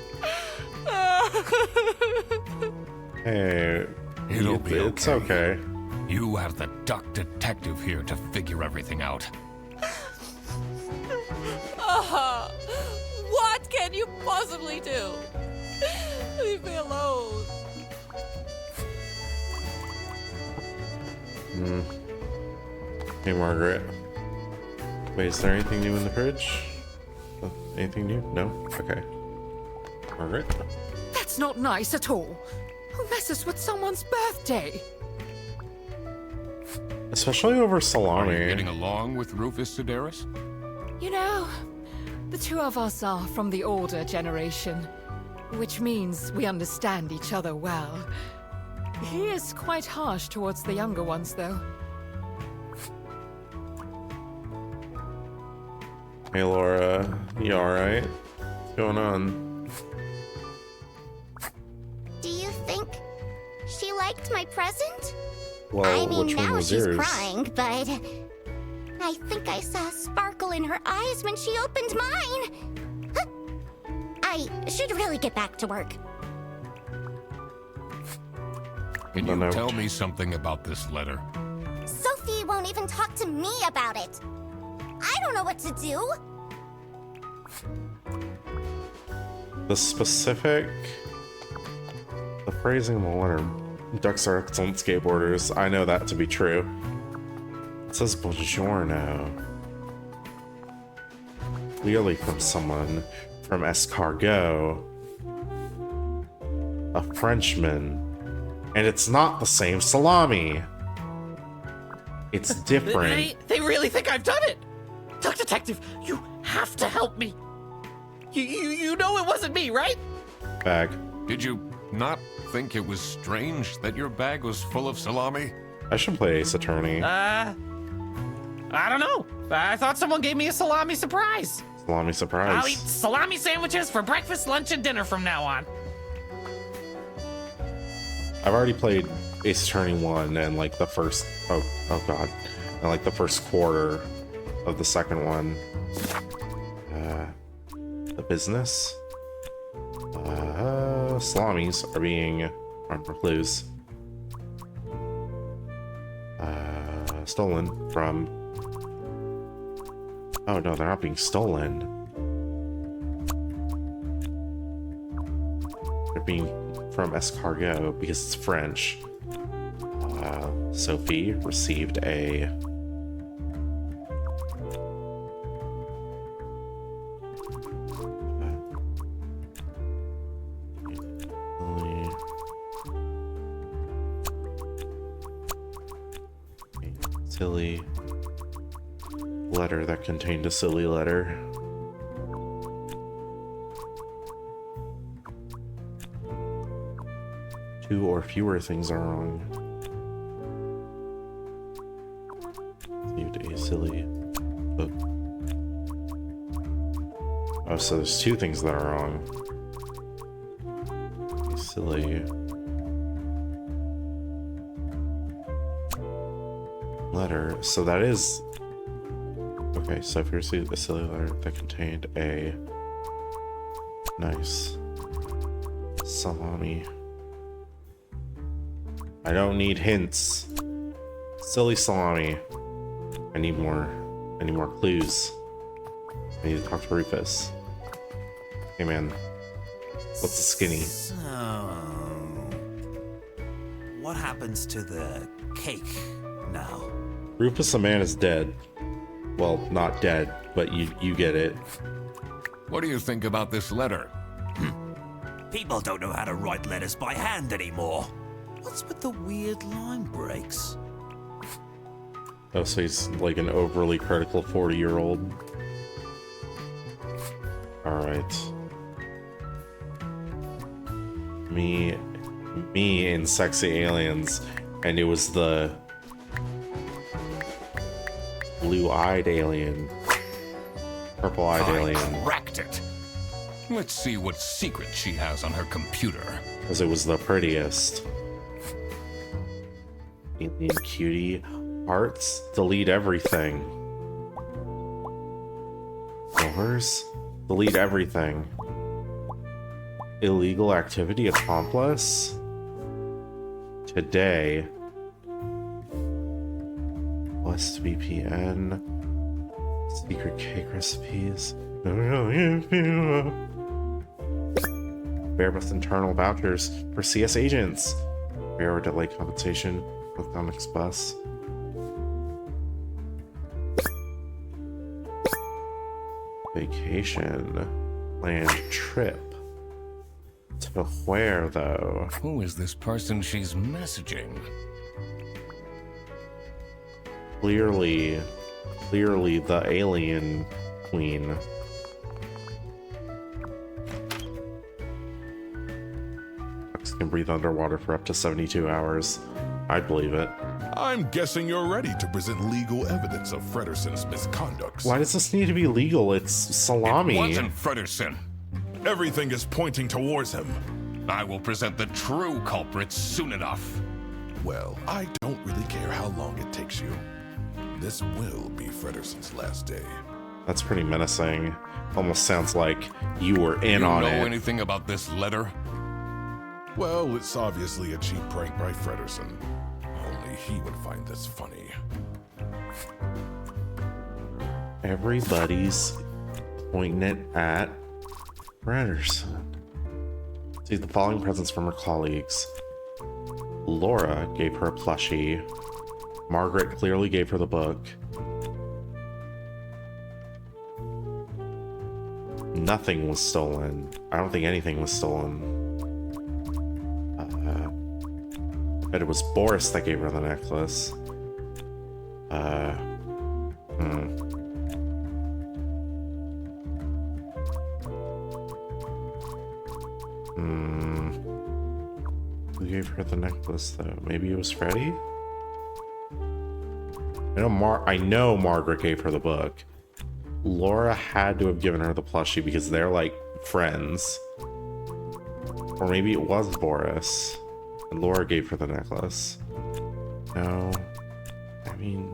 Hey, It'll be okay. It's okay. You have the duck detective here to figure everything out. What can you possibly do? Leave me alone. Hey, Margaret. Wait, is there anything new in the fridge? Anything new? No? Okay. Margaret? That's not nice at all. Who messes with someone's birthday? Especially over Are salami. you getting along with Rufus Sedaris? You know, the two of us are from the older generation, which means we understand each other well. He is quite harsh towards the younger ones, though. Hey Laura, you alright? What's going on? Do you think she liked my present? Well, I mean, which one now was she's yours? crying, but I think I saw a sparkle in her eyes when she opened mine. Huh. I should really get back to work. Can No, you no. tell me something about this letter? Sophie won't even talk to me about it. I don't know what to do. The specific... The phrasing of the letter. Ducks are excellent skateboarders. I know that to be true. It says buongiorno. Clearly from someone from Escargot. A Frenchman. And it's not the same salami. It's different. They really think I've done it! Duck Detective, you have to help me! You know it wasn't me, right? Bag. Did you not think it was strange that your bag was full of salami? I should play Ace Attorney. I don't know. I thought someone gave me a salami surprise. Salami I'll eat surprise. salami sandwiches for breakfast, lunch, and dinner from now on. I've already played Ace Attorney 1 and like the first oh god. And like the first quarter of the second one. The business. Salamis are being run for clues. Stolen from. Oh no, they're not being stolen. They're being from Escargot because it's French. Sophie received a silly letter that contained a silly letter. Two or fewer things are wrong. Received a silly book. Oh, so there's two things that are wrong. A silly letter. So that is okay. So if you received a silly letter that contained a nice salami. I don't need hints. Silly salami. I need more clues. I need to talk to Rufus. Hey man, what's the skinny? So, what happens to the cake now? Rufus the man is dead. Well, not dead, but you get it. What do you think about this letter? People don't know how to write letters by hand anymore. What's with the weird line breaks? Oh, so he's like an overly critical 40-year-old. Alright. Me in Sexy Aliens, and it was the blue-eyed alien. Purple-eyed I alien. cracked it. Let's see what secret she has on her computer. Because it was the prettiest. Alien cutie. Hearts. Delete everything. Lovers. Delete everything. Illegal activity accomplice. Today. West VPN. Secret cake recipes. Airbus internal vouchers for CS agents. Error delay compensation. Booked on Express. Vacation. Land trip. But where, though? Who is this person she's messaging? Clearly the alien queen. Bugs can breathe underwater for up to 72 hours. I'd believe it. I'm guessing you're ready to present legal evidence of Frederson's misconduct. Why does this need to be legal? It's Salami. It wasn't Frederson. Everything is pointing towards him. I will present the true culprits soon enough. Well, I don't really care how long it takes you. This will be Frederson's last day. That's pretty menacing. Almost sounds like you were in on You know it. anything about this letter? Well, it's obviously a cheap prank by Frederson. Only he would find this funny. Everybody's pointing it at Frederson. See the following presents from her colleagues. Laura gave her a plushie. Margaret clearly gave her the book. Nothing was stolen. I don't think anything was stolen. But it was Boris that gave her the necklace. Who gave her the necklace, though? Maybe it was Freddy? I know Margaret gave her the book. Laura had to have given her the plushie because they're like friends. Or maybe it was Boris and Laura gave her the necklace. No. I mean...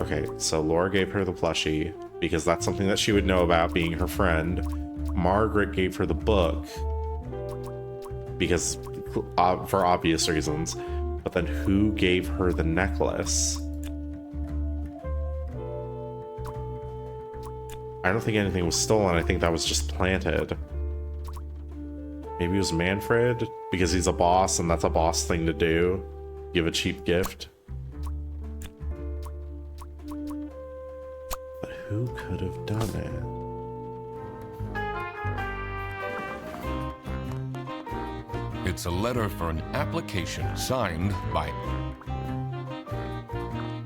Okay, so Laura gave her the plushie because that's something that she would know about, being her friend. Margaret gave her the book because for obvious reasons. But then who gave her the necklace? I don't think anything was stolen. I think that was just planted. Maybe it was Manfred because he's a boss and that's a boss thing to do. Give a cheap gift. But who could have done it? It's a letter for an application signed by...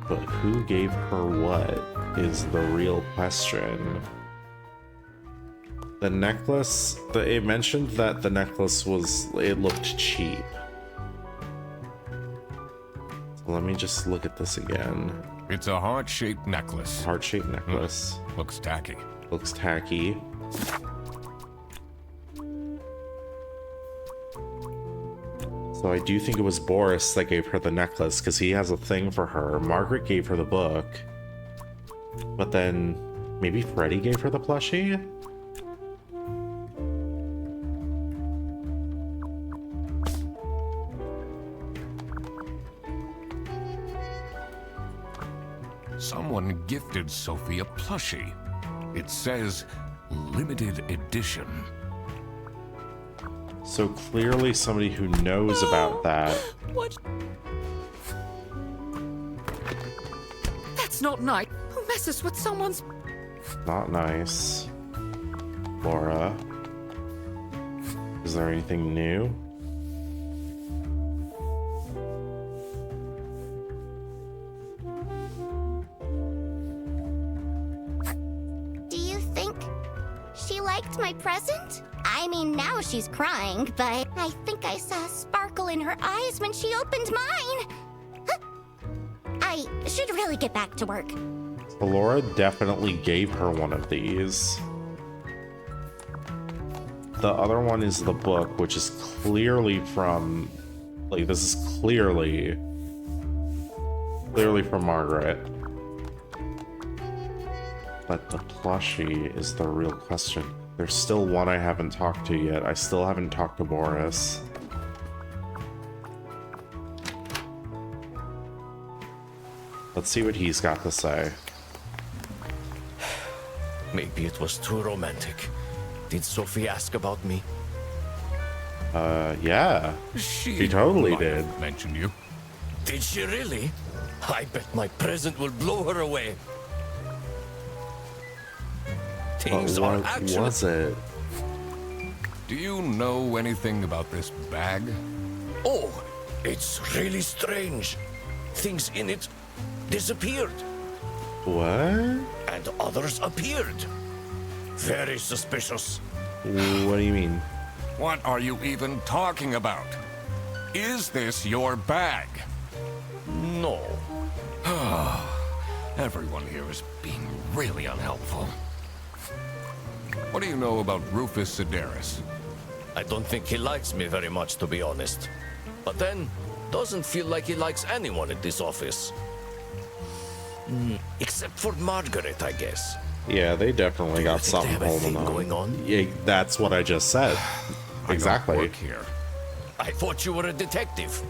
But who gave her what is the real question. The necklace, it mentioned that the necklace it looked cheap. So let me just look at this again. It's a heart-shaped necklace. Heart-shaped necklace. Looks tacky. Looks tacky. So I do think it was Boris that gave her the necklace because he has a thing for her. Margaret gave her the book. But then maybe Freddy gave her the plushie? Someone gifted Sophie a plushie. It says limited edition. So clearly somebody who knows about that. What? That's not nice. Who messes with someone's... Not nice. Laura. Is there anything new? Do you think she liked my present? I mean, now she's crying, but I think I saw a sparkle in her eyes when she opened mine. Huh. I should really get back to work. So Laura definitely gave her one of these. The other one is the book, which is clearly from... Like, this is clearly from Margaret. But the plushie is the real question. There's still one I haven't talked to yet. I still haven't talked to Boris. Let's see what he's got to say. Maybe it was too romantic. Did Sophie ask about me? Yeah. She totally might did. have mentioned you. Did she really? I bet my present will blow her away. But Things are what actually... was it? Do you know anything about this bag? Oh, it's really strange. Things in it disappeared, What? and others appeared. Very suspicious. What do you mean? What are you even talking about? Is this your bag? No. Everyone here is being really unhelpful. What do you know about Rufus Sedaris? I don't think he likes me very much, to be honest. But then, doesn't feel like he likes anyone at this office. Except for Margaret, I guess. Yeah, they definitely got think they something have a holding thing on. going on? Yeah, that's what I just said. I Exactly. don't work here. I thought you were a detective.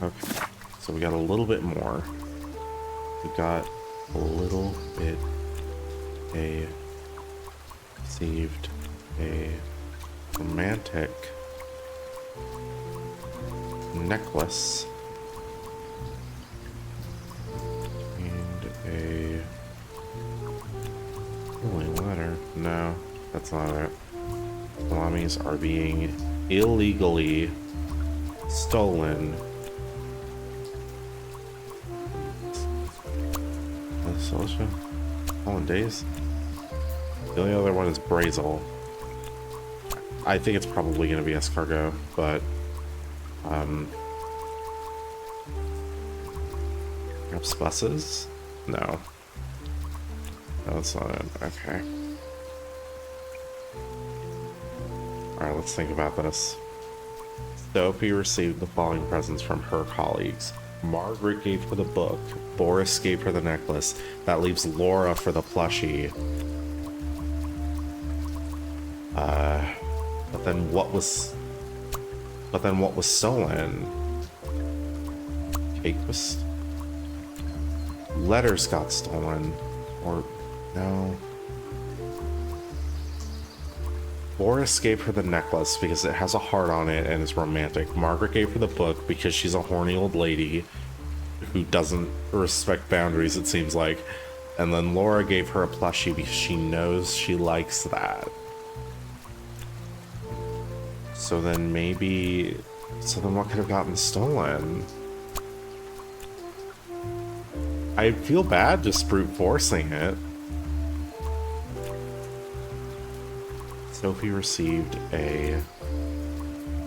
Okay, so we got a little bit more. We got a little bit. Received a romantic necklace and a healing letter. No, that's not it. Salamis are being illegally stolen. Solution? Hollandaise? The only other one is Brazel. I think it's probably going to be escargot, but perhaps buses? No. No, that's not it. Okay. Alright, let's think about this. Sophie received the following presents from her colleagues. Margaret gave her the book. Boris gave her the necklace. That leaves Laura for the plushie. But then what was stolen? Cake was... Letters got stolen. Or... no... Boris gave her the necklace because it has a heart on it and is romantic. Margaret gave her the book because she's a horny old lady who doesn't respect boundaries, it seems like. And then Laura gave her a plushie because she knows she likes that. So then maybe... so then what could have gotten stolen? I feel bad just brute forcing it. Sophie received a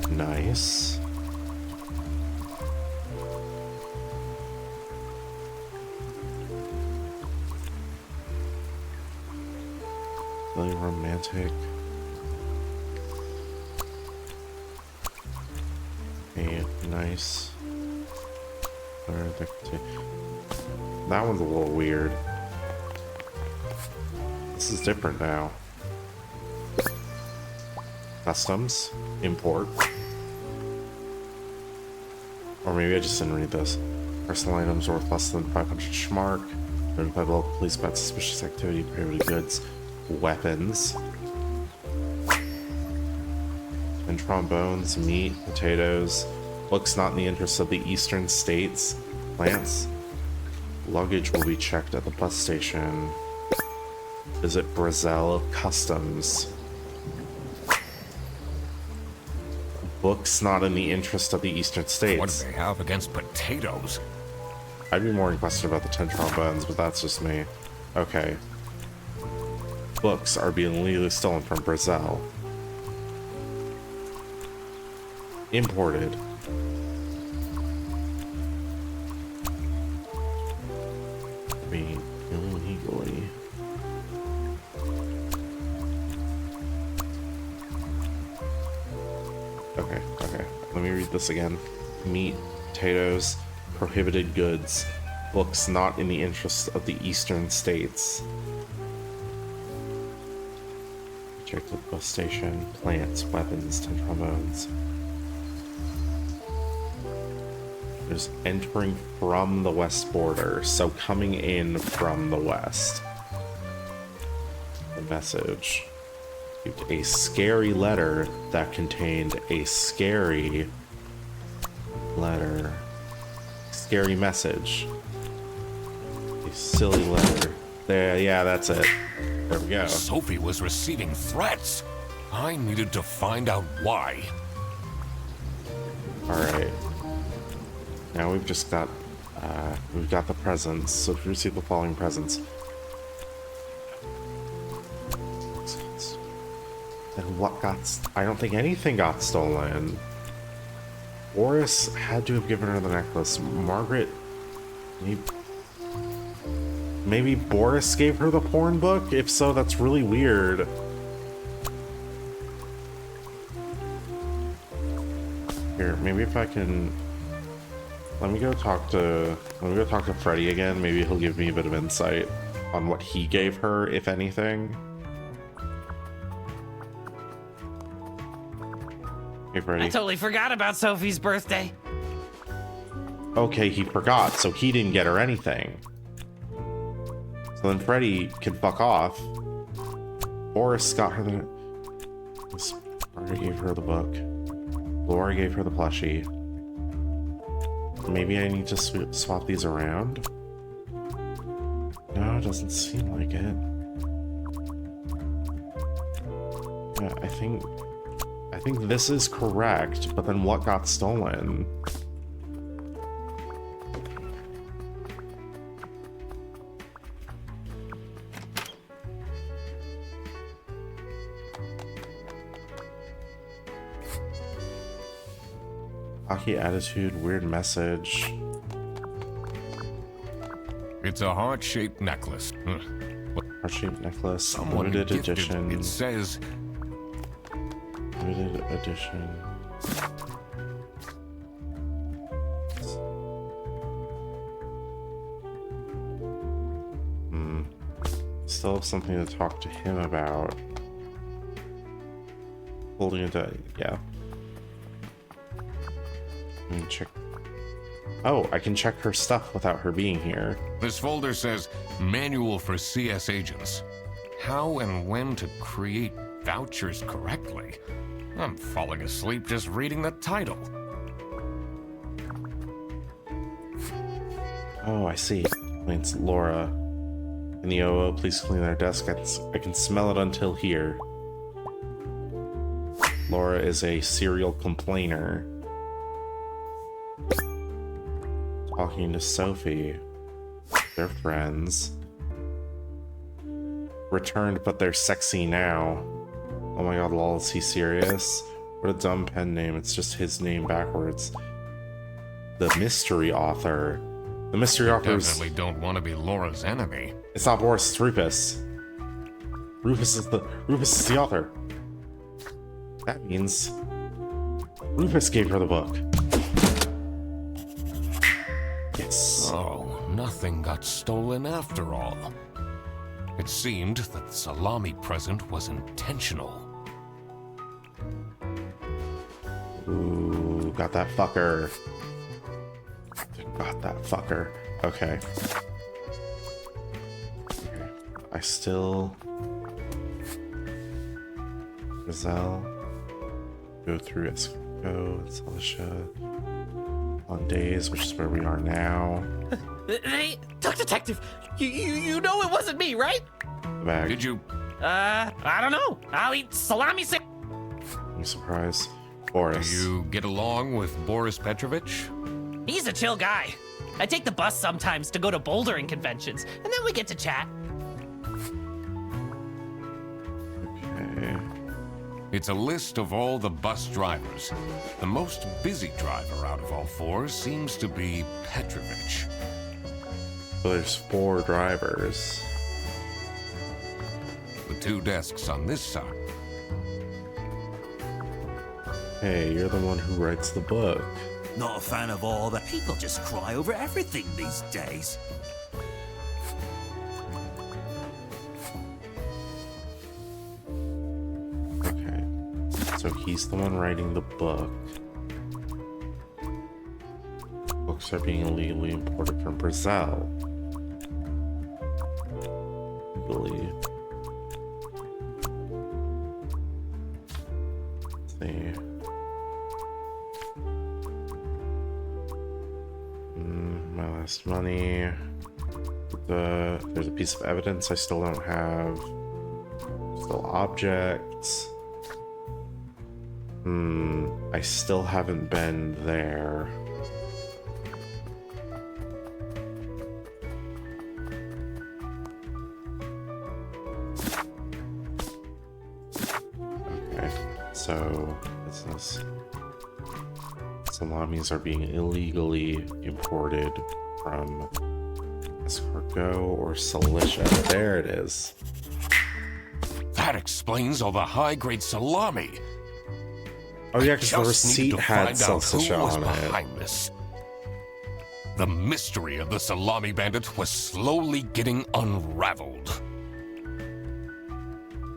nice really romantic a nice that one's a little weird. This is different now. Customs, import, or maybe I just didn't read this. Personal items worth less than 500 schmark. Notified local police about suspicious activity, prohibited goods, weapons, and trombones, meat, potatoes. Books not in the interest of the eastern states. Plants. Luggage will be checked at the bus station. Visit Brazel Customs. Books not in the interest of the eastern states. What do they have against potatoes? I'd be more questioned about the 10 trombones, but that's just me. Okay. Books are being legally stolen from Brazel. Imported. Being illegally. Okay. Let me read this again. Meat, potatoes, prohibited goods, books not in the interest of the eastern states. Check the bus station, plants, weapons, 10 trombones. There's entering from the west border, so coming in from the west. The message. A scary letter that contained a scary letter. Scary message. A silly letter. There, yeah, that's it. There we go. Sophie was receiving threats. I needed to find out why. Alright. Now we've just got, we've got the presents. So to receive the following presents. And what got... I don't think anything got stolen. Boris had to have given her the necklace. Margaret... Maybe Boris gave her the porn book? If so, that's really weird. Here, maybe if I can... Let me go talk to Freddy again. Maybe he'll give me a bit of insight on what he gave her, if anything. Hey, Freddy. I totally forgot about Sophie's birthday. Okay, he forgot, so he didn't get her anything. So then Freddy can fuck off. Boris got her the... Margaret gave her the book. Laura gave her the plushie. Maybe I need to swap these around? No, it doesn't seem like it. Yeah, I think this is correct, but then what got stolen? Hockey attitude, weird message. It's a heart-shaped necklace. Heart-shaped necklace, Someone limited gifted. edition. It says Limited edition. Still have something to talk to him about. Holding it down, yeah. Let me check. Oh, I can check her stuff without her being here. this folder says Manual for CS Agents. How and when to create vouchers correctly. I'm falling asleep just reading the title. Oh, I see. It's Laura. In the OO, please clean their desk. I can smell it until here. Laura is a serial complainer. Talking to Sophie. They're friends. Returned, but they're sexy now. Oh my god, lol, is he serious? What a dumb pen name. It's just his name backwards. The mystery author. The mystery author's... Definitely don't want to be Laura's enemy. It's not Boris, it's Rufus. Rufus is the author. That means Rufus gave her the book. Yes. Oh, nothing got stolen after all. It seemed that the salami present was intentional. Ooh, got that fucker. Got that fucker. Okay. I still... Rizal. Go through Esco and Celicia. On days, which is where we are now. Hey, Duck Detective, you know it wasn't me, right? The bag. Did you? I don't know. I'll eat salami I'm surprised. Boris. Do you get along with Boris Petrovich? He's a chill guy. I take the bus sometimes to go to bouldering conventions, and then we get to chat. Okay. It's a list of all the bus drivers. The most busy driver out of all four seems to be Petrovich. So there's 4 drivers. The 2 desks on this side. Hey, you're the one who writes the book. Not a fan of all that. People just cry over everything these days. Okay. So he's the one writing the book. Books are being illegally imported from Brazil. Legally. Let's see. My last money. There's a piece of evidence I still don't have. Still objects. I still haven't been there. Okay, so business. Salamis are being illegally imported from Escargot or Cilicia. There it is. That explains all the high-grade salami. Oh yeah, because the Just need receipt to had find out who Cilicia was on it. behind this. The mystery of the salami bandit was slowly getting unraveled.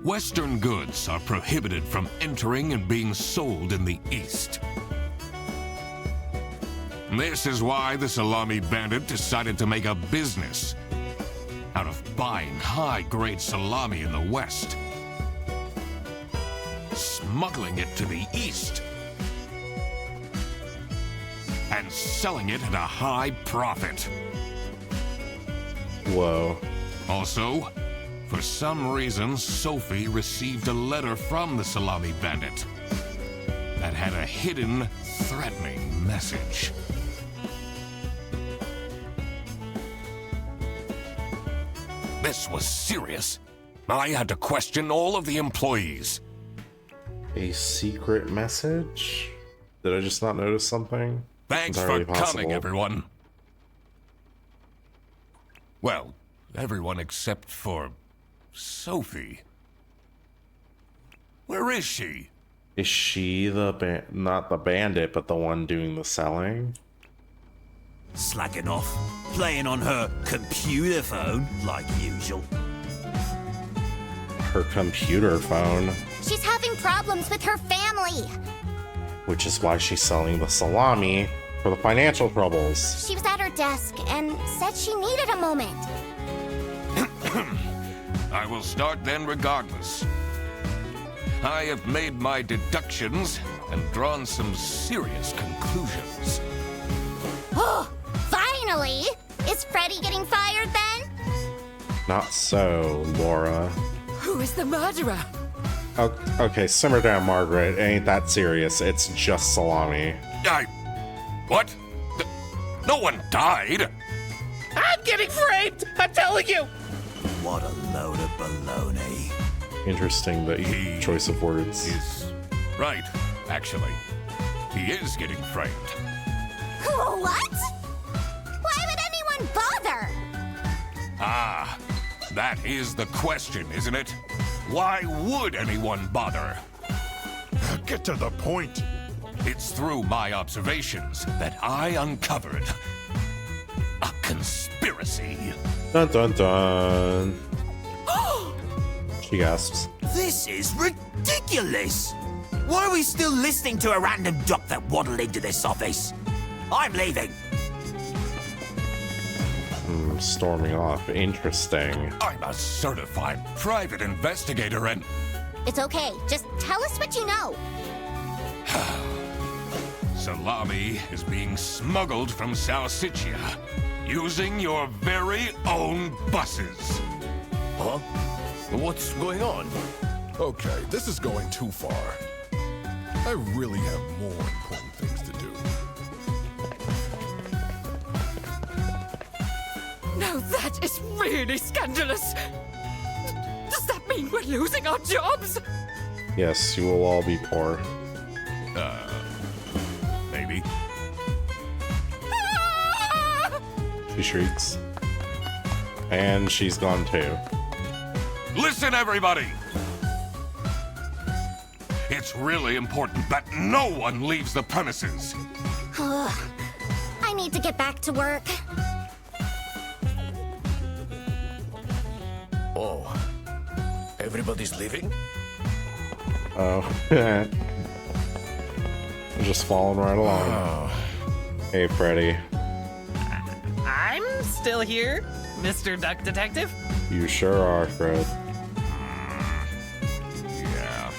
Western goods are prohibited from entering and being sold in the East. This is why the salami bandit decided to make a business out of buying high-grade salami in the West, smuggling it to the East, and selling it at a high profit. Whoa. Also, for some reason, Sophie received a letter from the salami bandit that had a hidden, threatening message. This was serious. I had to question all of the employees. A secret message? Did I just not notice something? Thanks for Entirely coming, possible. everyone. Well, everyone except for Sophie. Where is she? Is she the not the bandit, but the one doing the selling? Slacking off, playing on her computer phone, like usual. Her computer phone, She's having problems with her family. which is why she's selling the salami for the financial troubles. She was at her desk and said she needed a moment. I will start then regardless. I have made my deductions and drawn some serious conclusions. Oh, finally! Is Freddy getting fired then? Not so, Laura. Who is the murderer? Okay, simmer down, Margaret. It ain't that serious. It's just salami. What? No one died! I'm getting framed! I'm telling you! What a load of baloney. Interesting, the He choice of words. Is right, actually. He is getting framed. What? Why would anyone bother? Ah, that is the question, isn't it? Why would anyone bother? Get to the point. It's through my observations that I uncovered a conspiracy. Dun dun dun. She gasps. This is ridiculous! Why are we still listening to a random doc that waddled into this office? I'm leaving. Storming off. Interesting. I'm a certified private investigator and It's okay. Just tell us what you know. salami is being smuggled from Salsiccia using your very own buses. Huh? What's going on? Okay, this is going too far. I really have more important things to do. Now that is really scandalous. Does that mean we're losing our jobs? Yes, you will all be poor. Maybe. Ah! She shrieks. And she's gone too. Listen, everybody! It's really important that no one leaves the premises. I need to get back to work. Oh, everybody's leaving? Oh. Just following right along. Hey, Freddy. I'm still here, Mr. Duck Detective. You sure are, Fred. Yeah.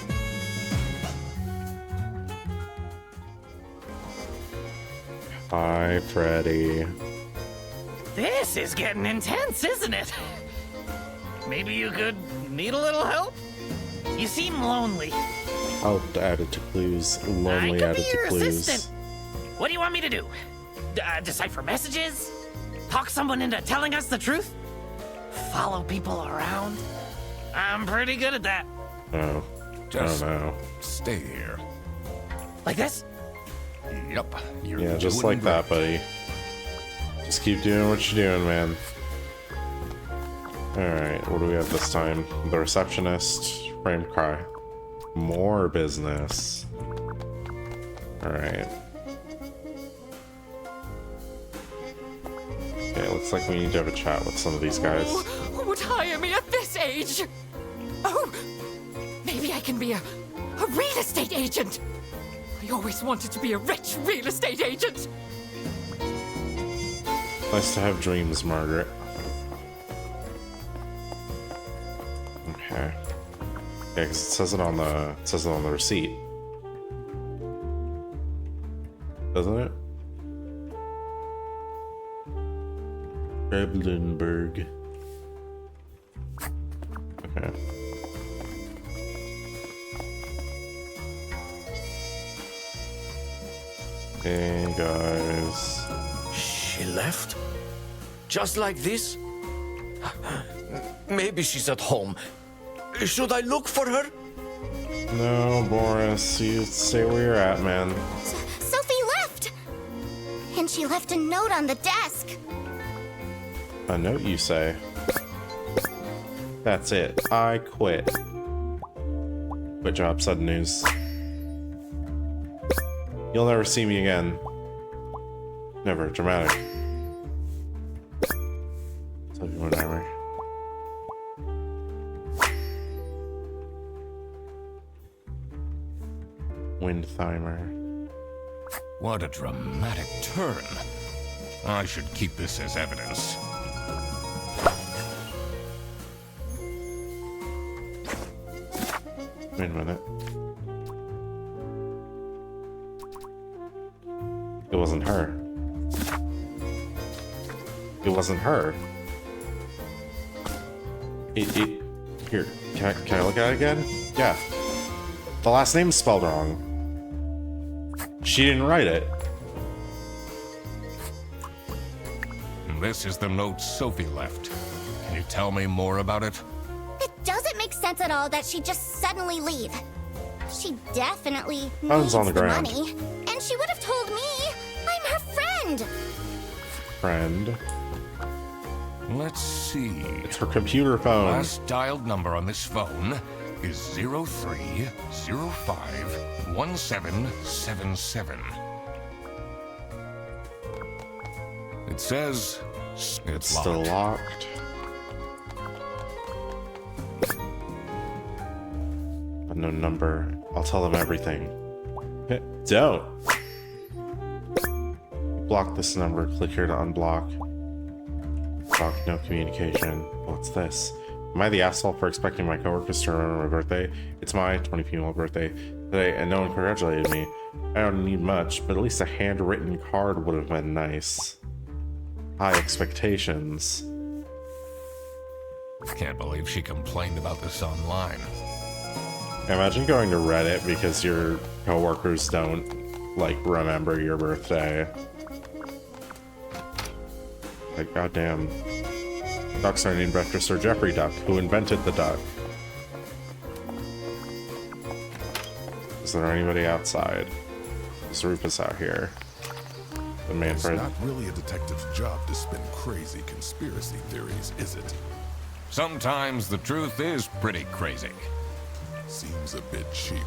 Hi, Freddy. This is getting intense, isn't it? Maybe you could need a little help? You seem lonely. I'll add it to clues. I Lonely could added be to your clues. assistant. What do you want me to do? Decipher messages? Talk someone into telling us the truth? Follow people around? I'm pretty good at that. Oh, Just I don't know. stay here. Like this? Yep. You're Yeah, just doing like that, buddy. Just keep doing what you're doing, man. Alright, what do we have this time? The receptionist, framed cry. More business. Alright. Okay, looks like we need to have a chat with some of these guys. Who would hire me at this age? Oh, maybe I can be a real estate agent. I always wanted to be a rich real estate agent. Nice to have dreams, Margaret. Okay. Yeah, 'cause it says it on the receipt. Doesn't it? Treblinberg. Okay. Hey guys. She left? Just like this? Maybe she's at home. Should I look for her? No, Boris, you stay where you're at, man. Sophie left! And she left a note on the desk. A note, you say? That's it. I quit. Quit job, sudden news. You'll never see me again. Never. Dramatic. So whatever. Windthimer. What a dramatic turn. I should keep this as evidence. Wait a minute. It wasn't her. It wasn't her. Here, can I look at it again? Yeah. The last name's spelled wrong. She didn't write it. This is the note Sophie left. Can you tell me more about it? It doesn't make sense at all that she'd just suddenly leave. She definitely Phone's needs on the the ground. money. And she would have told me. I'm her friend. Friend. Let's see. It's her computer phone. Last dialed number on this phone is 03051777. It says it's Still locked. locked. Unknown number. I'll tell them everything. Don't. Block this number. Click here to unblock. Block no communication. What's this? Am I the asshole for expecting my coworkers to remember my birthday? It's my 20 birthday today, and no one congratulated me. I don't need much, but at least a handwritten card would have been nice. High expectations. Can't believe she complained about this online. Imagine going to Reddit because your coworkers don't, like, remember your birthday. Like, goddamn. Ducks are named after Sir Geoffrey Duck, who invented the duck. Is there anybody outside? Is Rufus out here? The It's Manfred. not really a detective's job to spin crazy conspiracy theories, is it? Sometimes the truth is pretty crazy. Seems a bit cheap.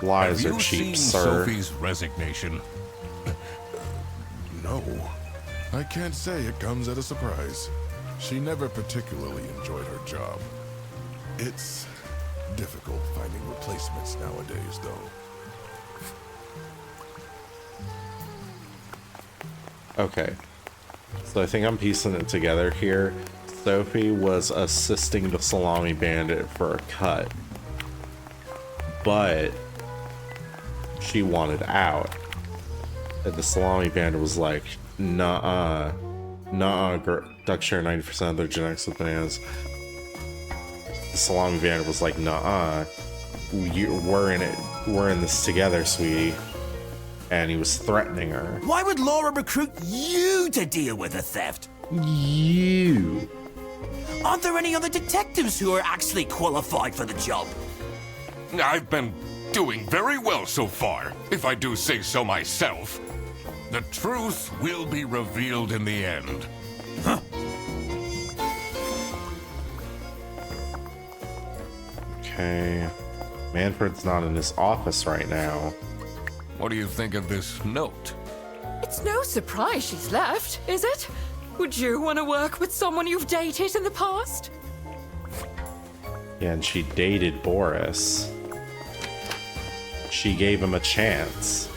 Lies Have are you cheap, seen sir. Sophie's resignation? No. I can't say it comes at a surprise. She never particularly enjoyed her job. It's difficult finding replacements nowadays, though. Okay. So I think I'm piecing it together here. Sophie was assisting the Salami Bandit for a cut. But she wanted out. And the Salami Bandit was like, ducks share 90% of their genetics with bananas. the Salami Bandit was like, "Nuh-uh, we're in it. We're in this together, sweetie." And he was threatening her. Why would Laura recruit you to deal with the theft? You. Aren't there any other detectives who are actually qualified for the job? I've been doing very well so far, if I do say so myself. The truth will be revealed in the end. Huh? Okay. Manfred's not in his office right now. What do you think of this note? It's no surprise she's left, is it? Would you want to work with someone you've dated in the past? Yeah, and she dated Boris. She gave him a chance.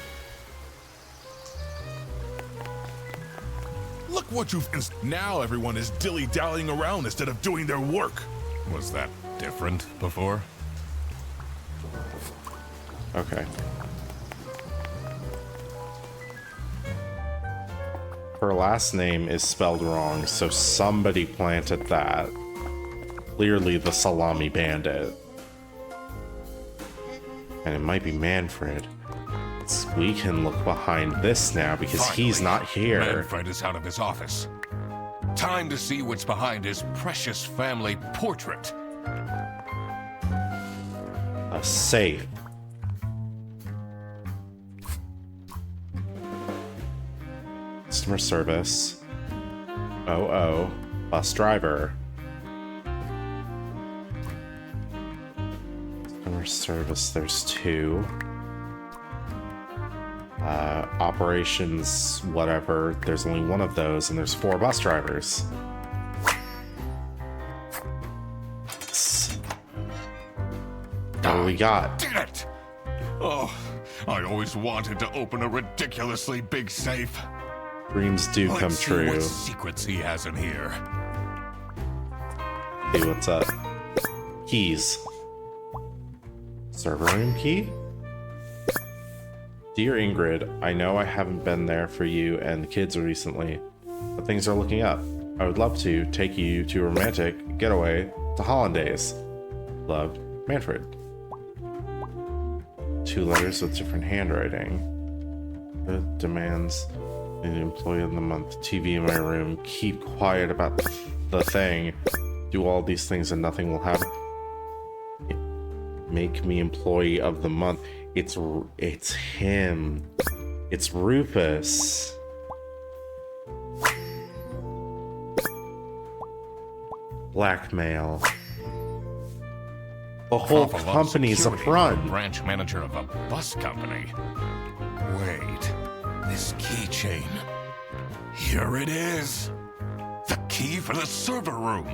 Look what you've... Now everyone is dilly-dallying around instead of doing their work. Was that different before? Okay. Her last name is spelled wrong, so somebody planted that. Clearly the Salami Bandit. And it might be Manfred. We can look behind this now because he's Finally, not here. Manfred is out of his office. Time to see what's behind his precious family portrait. A safe. Customer service. Oh, bus driver. Customer service, there's 2. Operations, whatever, there's only 1 of those, and there's 4 bus drivers. What do we got? Did it! Oh, I always wanted to open a ridiculously big safe. Dreams do come Let's see true. what secrets he has in here. Hey, what's up? Keys. Server room key? Dear Ingrid, I know I haven't been there for you and the kids recently, but things are looking up. I would love to take you to a romantic getaway to Hollandaise. Loved, Manfred. 2 letters with different handwriting. It demands an employee of the month, TV in my room, keep quiet about the thing, do all these things and nothing will happen. Make me employee of the month. It's him. It's Rufus. Blackmail. The whole Awful lot of company's a security for front. Branch manager of a bus company. Wait, this keychain. Here it is. The key for the server room.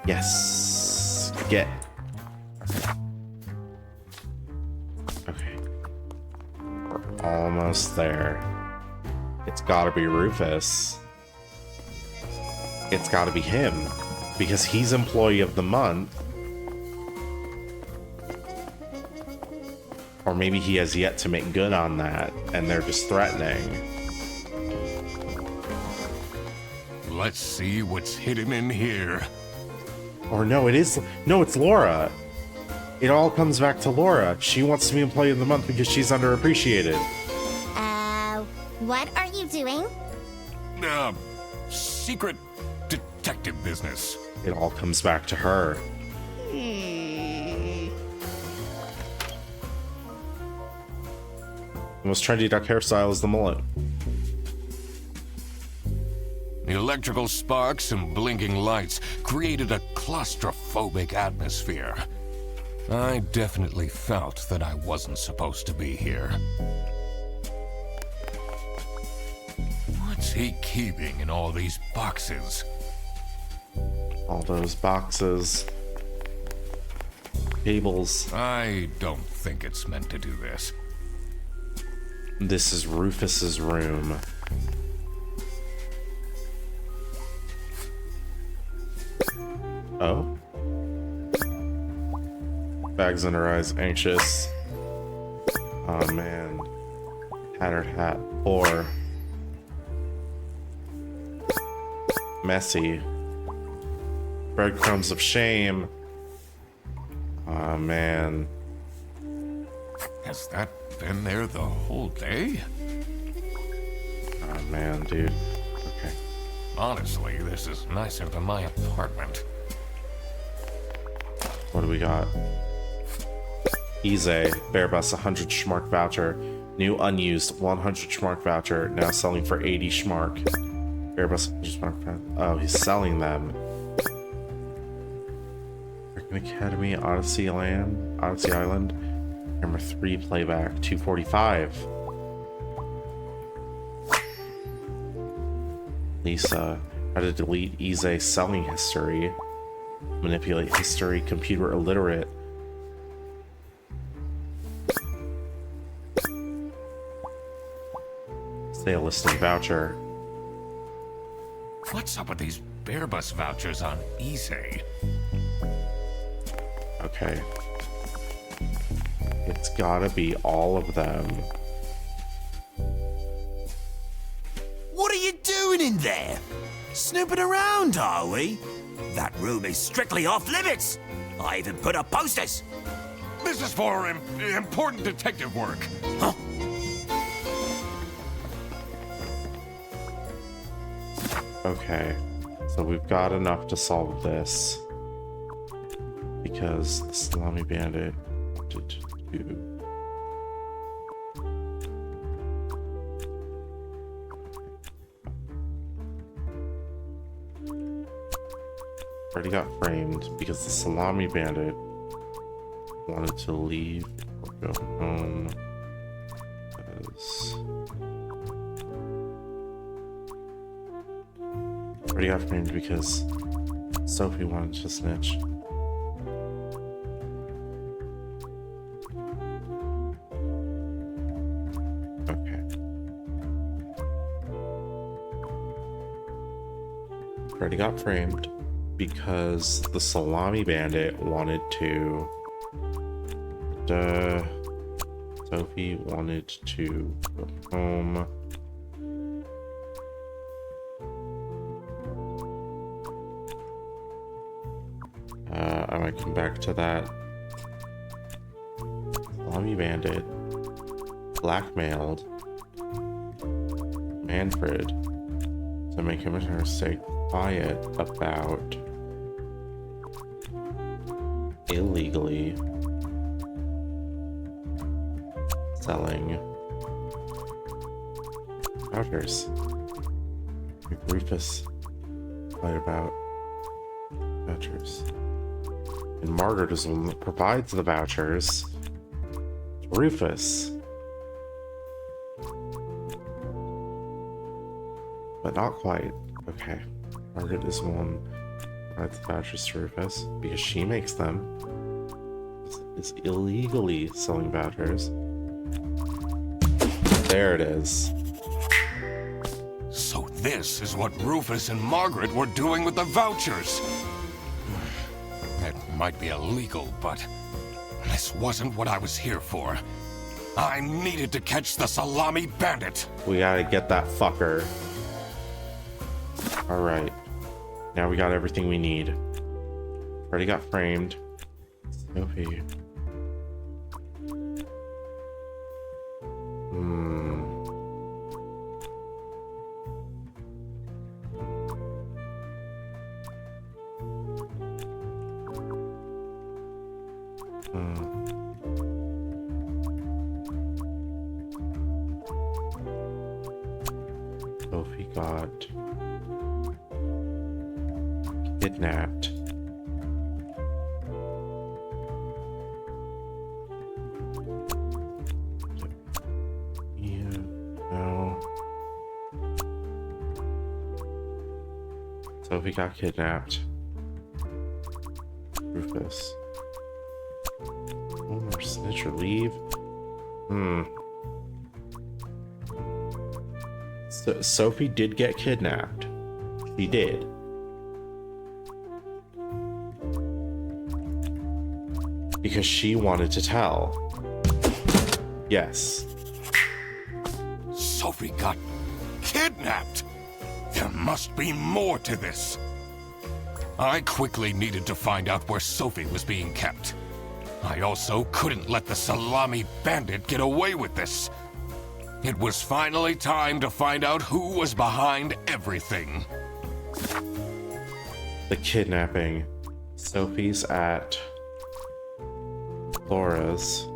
Yes. Get. Okay. We're almost there. It's gotta be Rufus. It's gotta be him. Because he's employee of the month. Or maybe he has yet to make good on that, and they're just threatening. Let's see what's hidden in here. Or no, it's Laura. It all comes back to Laura. She wants to be employee of the month because she's underappreciated. What are you doing? Secret detective business. It all comes back to her. The most trendy duck hairstyle is the mullet. The electrical sparks and blinking lights created a claustrophobic atmosphere. I definitely felt that I wasn't supposed to be here. What's he keeping in all these boxes? All those boxes. Cables. I don't think it's meant to do this. This is Rufus's room. Oh? Bags under eyes, anxious. Oh man. Tattered hat. Poor. Messy. Breadcrumbs of shame. Oh man. Has that been there the whole day? Oh man, dude. Okay. Honestly, this is nicer than my apartment. What do we got? Easy. Bear Bus 100 Schmark voucher. New unused 100 Schmark voucher. Now selling for 80 Schmark. Bear Bus 100 Schmark. Oh, he's selling them. Freaking Academy, Odyssey Island. Number 3 playback. 245. Lisa. How to delete Ize's selling history. Manipulate history. Computer illiterate. Sale listing voucher. What's up with these Bear Bus vouchers on Easy? Okay. It's gotta be all of them. What are you doing in there? Snooping around, are we? That room is strictly off limits. I even put up posters. This is for important detective work. Huh? Okay. So we've got enough to solve this. Because the Salami Bandit wanted to do... Already got framed because the Salami Bandit wanted to leave or go home because already got framed because Sophie wanted to snitch. Okay. Already got framed because the Salami Bandit wanted to. Sophie wanted to go home. I might come back to that. Salami Bandit blackmailed Manfred to make him and her stay quiet about illegally selling vouchers. Rufus lied about vouchers. And Margaret is the one that provides the vouchers to Rufus. But not quite. Okay. Margaret is the one that provides the vouchers to Rufus because she makes them. Is illegally selling vouchers. There it is. So this is what Rufus and Margaret were doing with the vouchers. It might be illegal, but this wasn't what I was here for. I needed to catch the Salami Bandit. We gotta get that fucker. Alright. Now we got everything we need. Already got framed. Sophie. Sophie got kidnapped. Yeah, no. Sophie got kidnapped. Rufus. One more snitch or leave. So Sophie did get kidnapped. She did. Because she wanted to tell. Yes. Sophie got kidnapped. There must be more to this. I quickly needed to find out where Sophie was being kept. I also couldn't let the Salami bandit get away with this. It was finally time to find out who was behind everything. The kidnapping. Sophie's at Laura's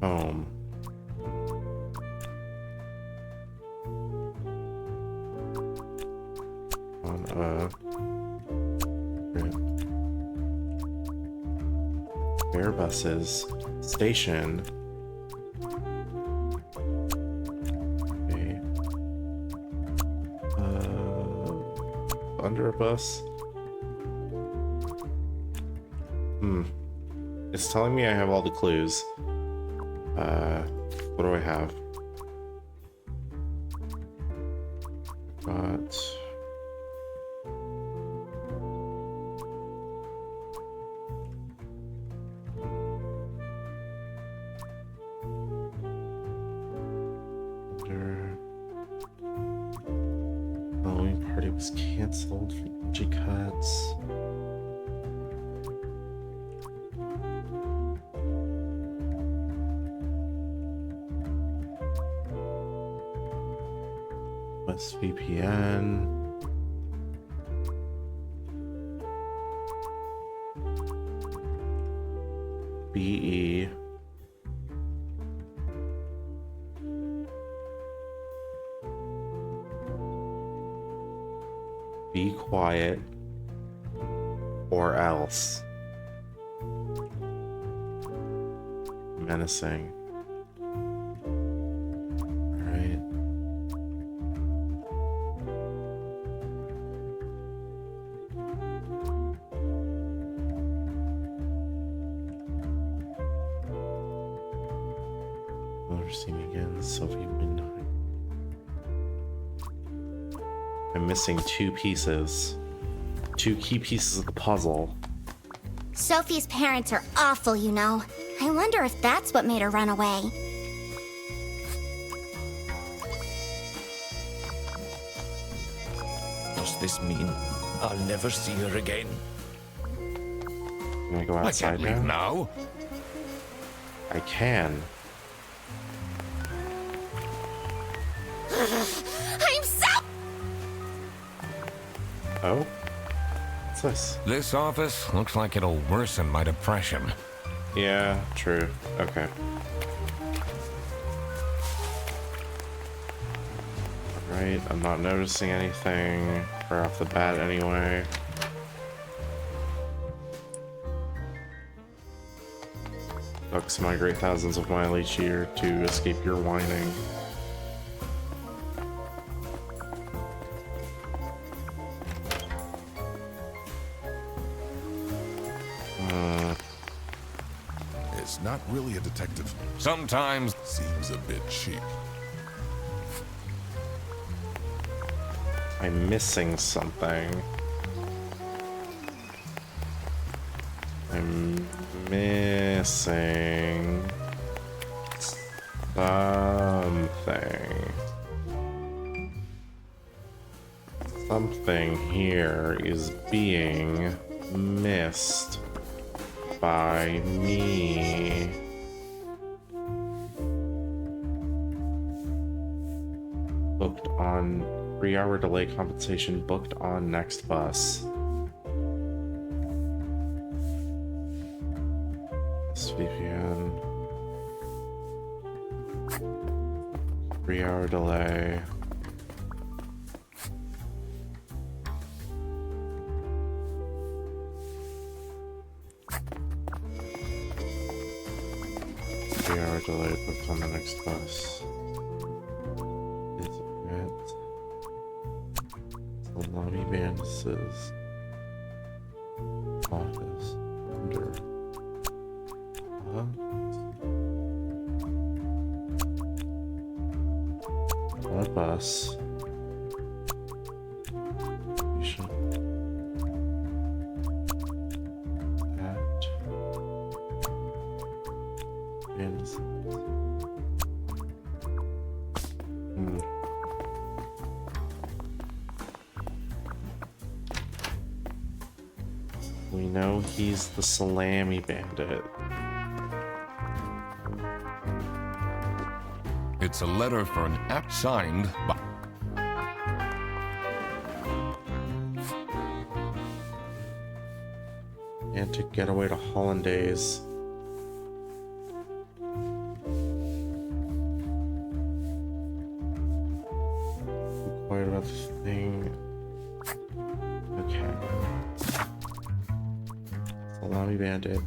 home. On a Airbus's station. Under a bus. It's telling me I have all the clues. What do I have? Got Halloween party was cancelled for energy cuts. West VPN. BE. Be quiet, or else. Menacing. Alright. Never see me again, Sophie Midnight. I'm missing two pieces. Two key pieces of the puzzle. Sophie's parents are awful, you know. I wonder if that's what made her run away. Does this mean I'll never see her again? Can I go I outside can't leave now? now. I can. I'm so... Oh? What's this? This office looks like it'll worsen my depression. Yeah, true. Okay. Right, I'm not noticing anything right off the bat anyway. Ducks migrate thousands of miles each year to escape your whining. It's not really a detective. Sometimes Seems a bit cheap. I'm missing something. I'm missing something. Something here is being missed by me. Booked on 3-hour delay compensation, booked on next bus. VPN. 3-hour delay. Delay booked on the next bus. Is it Salami Bandits' office under on a bus. You should Bandits. We know he's the Salami Bandit. It's a letter for an app signed by... And to get away to Hollandaise. Inquired about the thing. Okay. Salami Bandit.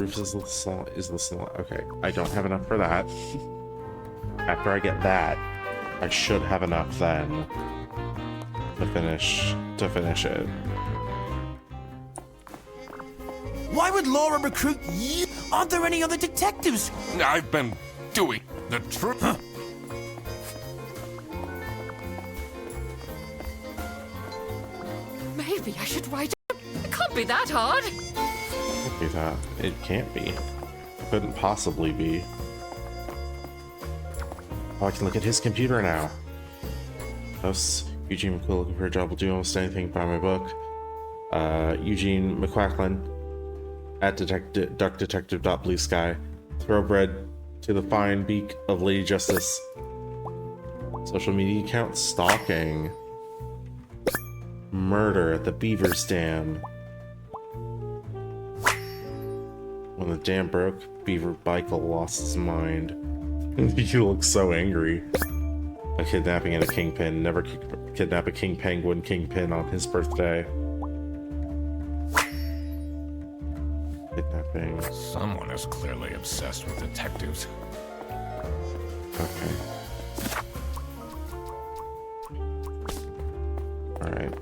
Rufus is the Salami. Okay, I don't have enough for that. After I get that, I should have enough then to finish it. Why would Laura recruit you? Aren't there any other detectives? I've been doing the truth. Huh? Maybe I should write it. It can't be that hard. It can't be. Couldn't possibly be. Oh, I can look at his computer now. Thus, Eugene McQuill looking for a job will do almost anything by my book. Eugene McQuacklin at duckdetective.bluesky. Thoroughbred to the fine beak of Lady Justice. Social media account stalking. Murder at the Beaver's Dam. When the dam broke, Beaver Bikel lost his mind. He looks so angry. A kidnapping and a kingpin. Never kidnap a king penguin kingpin on his birthday. Kidnapping. Someone is clearly obsessed with detectives. Okay. Alright.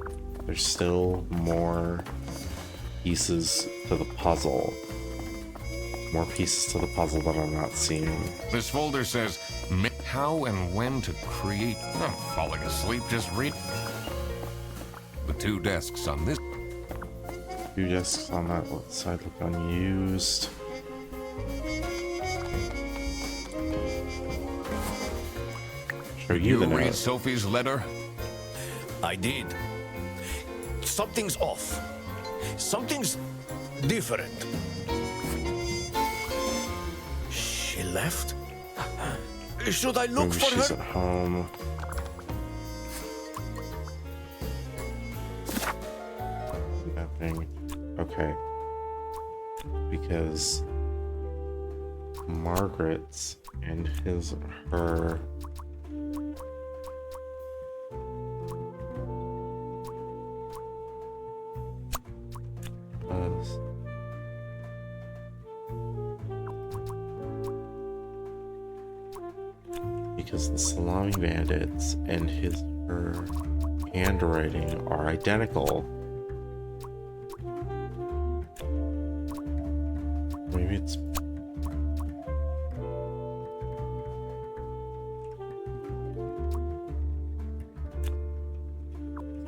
There's still more pieces to the puzzle. More pieces to the puzzle that I'm not seeing. This folder says how and when to create. I'm falling asleep just read. The two desks on this. Two desks on that side look unused. Show you the read note. Sophie's letter? I did. Something's off. Something's different. She left? Should I look Maybe for she's her? at home. Nothing. Okay. Because Margaret's and her. Because the Salami Bandits and her handwriting are identical. Maybe it's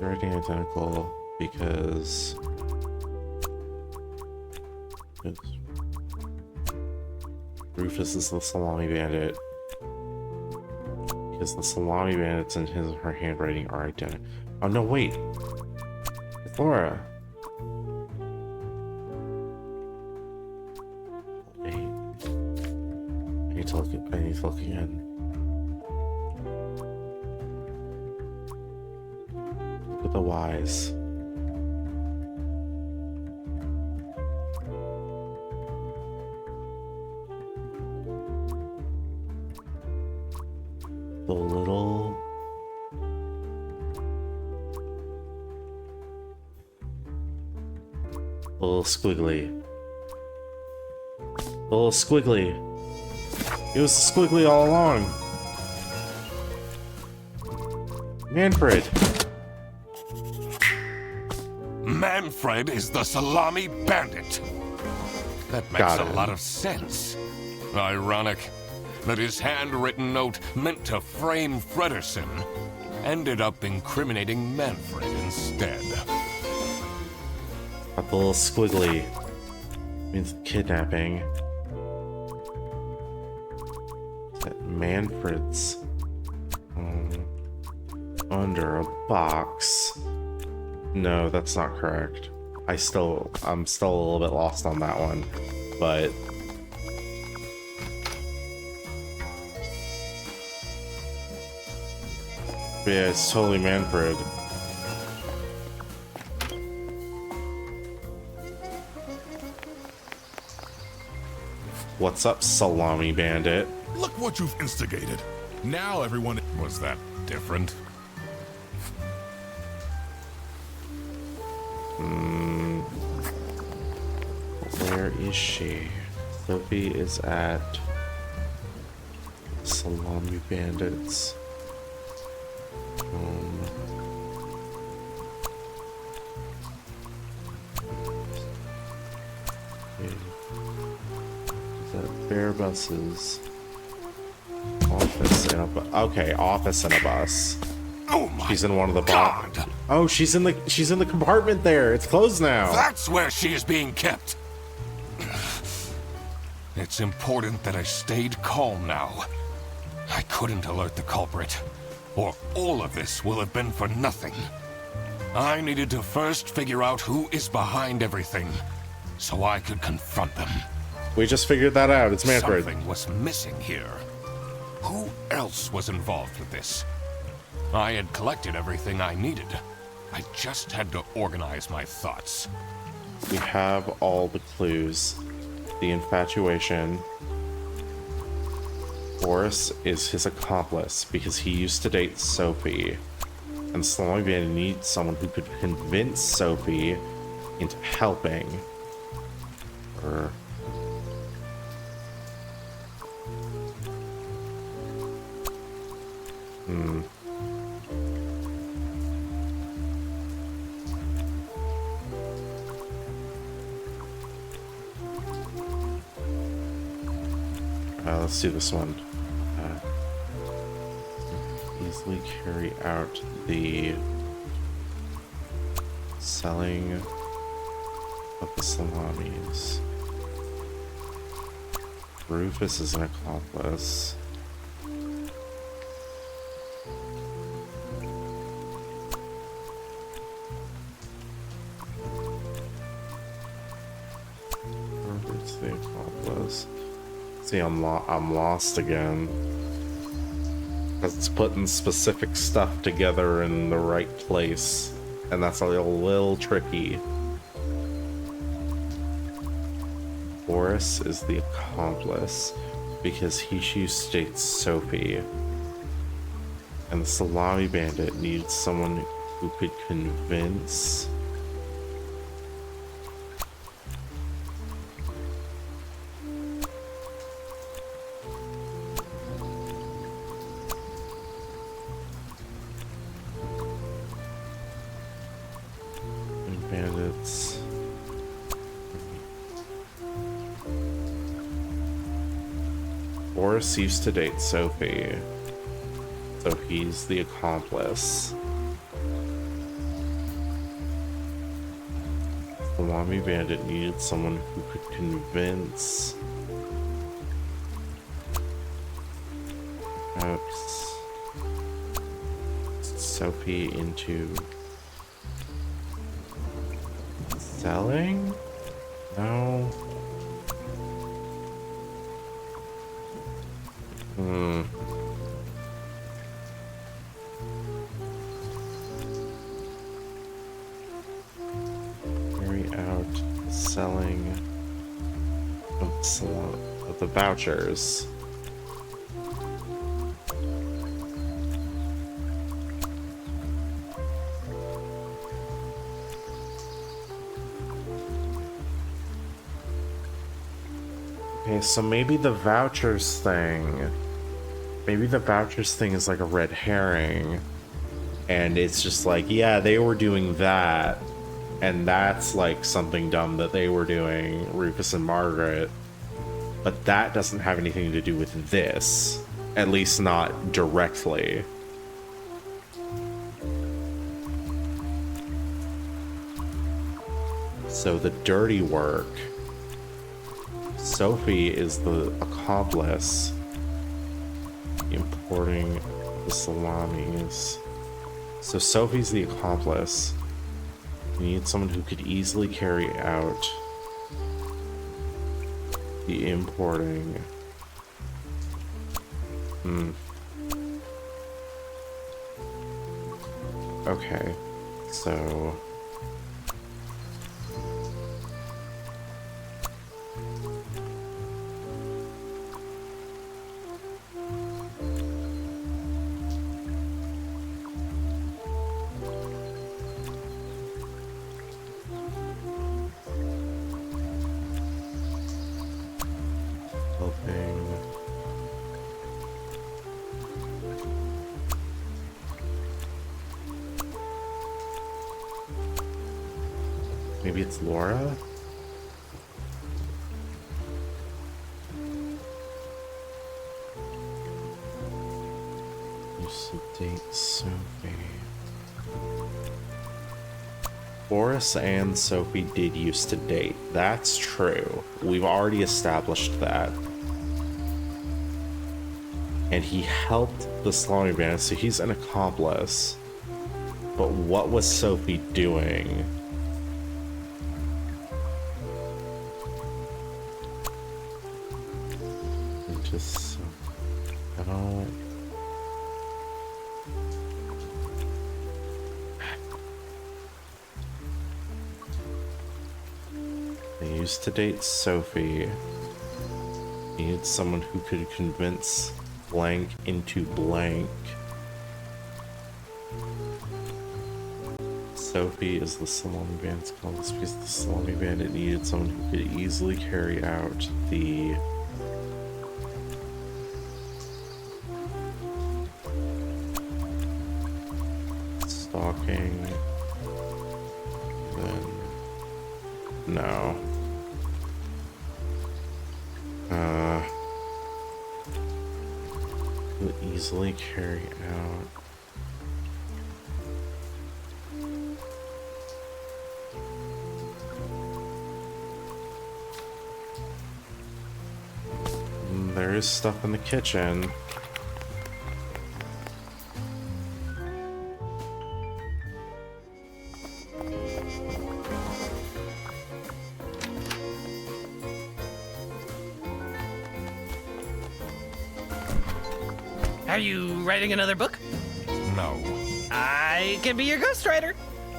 writing identical because Rufus is the Salami Bandit. Because the Salami Bandits and her handwriting are identical. Oh no, wait. It's Laura. Wait. I need to look again. Look at the Y's. The little squiggly. The little squiggly. It was squiggly all along. Manfred. Manfred is the Salami Bandit. That makes Got a it. lot of sense. Ironic that his handwritten note meant to frame Fredersen ended up incriminating Manfred instead. But the little squiggly means kidnapping. That Manfred's under a box. No, that's not correct. I'm still a little bit lost on that one, but yeah, it's totally Manfred. What's up, Salami Bandit? Look what you've instigated. Now everyone... Was that different? Where is she? Sophie is at Salami Bandits. Okay. Is that Bear Buses? Office and a bus. Okay, office and a bus. Oh my She's in one of the God! Oh, she's in the compartment there. It's closed now. That's where she is being kept. It's important that I stayed calm now. I couldn't alert the culprit, or all of this will have been for nothing. I needed to first figure out who is behind everything, so I could confront them. We just figured that out. It's Manfred. Something was missing here. Who else was involved with this? I had collected everything I needed. I just had to organize my thoughts. We have all the clues. The infatuation. Boris is his accomplice because he used to date Sophie. And Salami Bandit needs someone who could convince Sophie into helping her. Let's do this one. Easily carry out the selling of the salamis. Rufus is an accomplice. Robert's the accomplice. See, I'm lost again. Because it's putting specific stuff together in the right place. And that's a little tricky. Boris is the accomplice because he used to date Sophie. And the Salami Bandit needs someone who could convince... Bandits. Boris used to date Sophie, so he's the accomplice. The Salami Bandit needed someone who could convince perhaps Sophie into selling? No. Carry out selling of the vouchers. Okay, so maybe the vouchers thing... Maybe the vouchers thing is like a red herring. And it's just like, yeah, they were doing that. And that's like something dumb that they were doing, Rufus and Margaret. But that doesn't have anything to do with this. At least not directly. So the dirty work... Sophie is the accomplice importing the salamis. So Sophie's the accomplice. You need someone who could easily carry out the importing. Okay, so helping. Maybe it's Laura? Used to date Sophie. Boris and Sophie did used to date. That's true. We've already established that. And he helped the Salami band, so he's an accomplice. But what was Sophie doing? Just, I don't. They used to date Sophie. Needed someone who could convince blank into blank. Sophie is the Salami Bandit's accomplice because the Salami Bandit needed someone who could easily carry out the stalking. Then no. Could easily carry out. There is stuff in the kitchen. Are you writing another book? No. I can be your ghostwriter.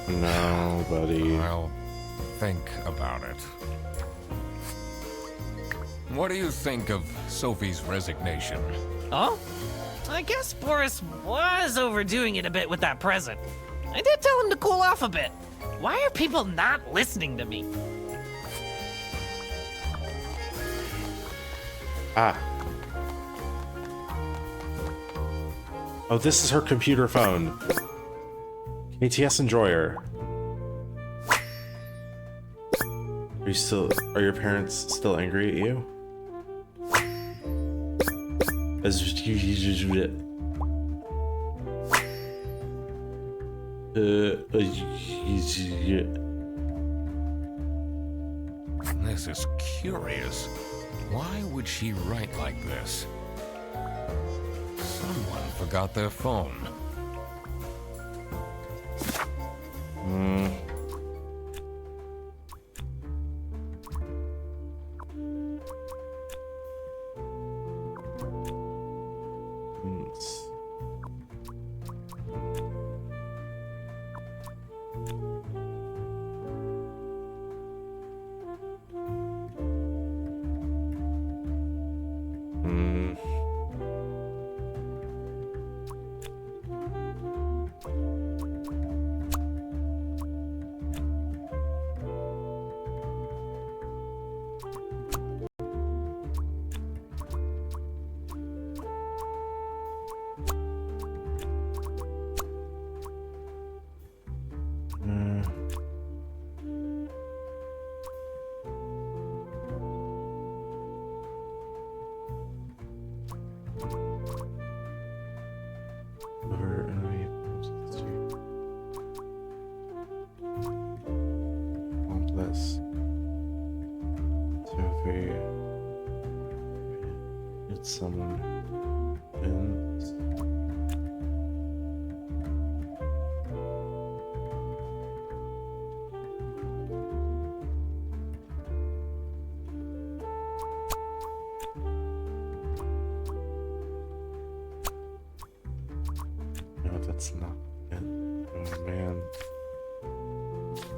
No, buddy. I'll think about it. What do you think of Sophie's resignation? Oh? I guess Boris was overdoing it a bit with that present. I did tell him to cool off a bit. Why are people not listening to me? Ah. Oh, this is her computer phone. ATS Enjoyer. Are your parents still angry at you? This is curious. Why would she write like this? Someone forgot their phone. Someone else. That's not good. Oh man.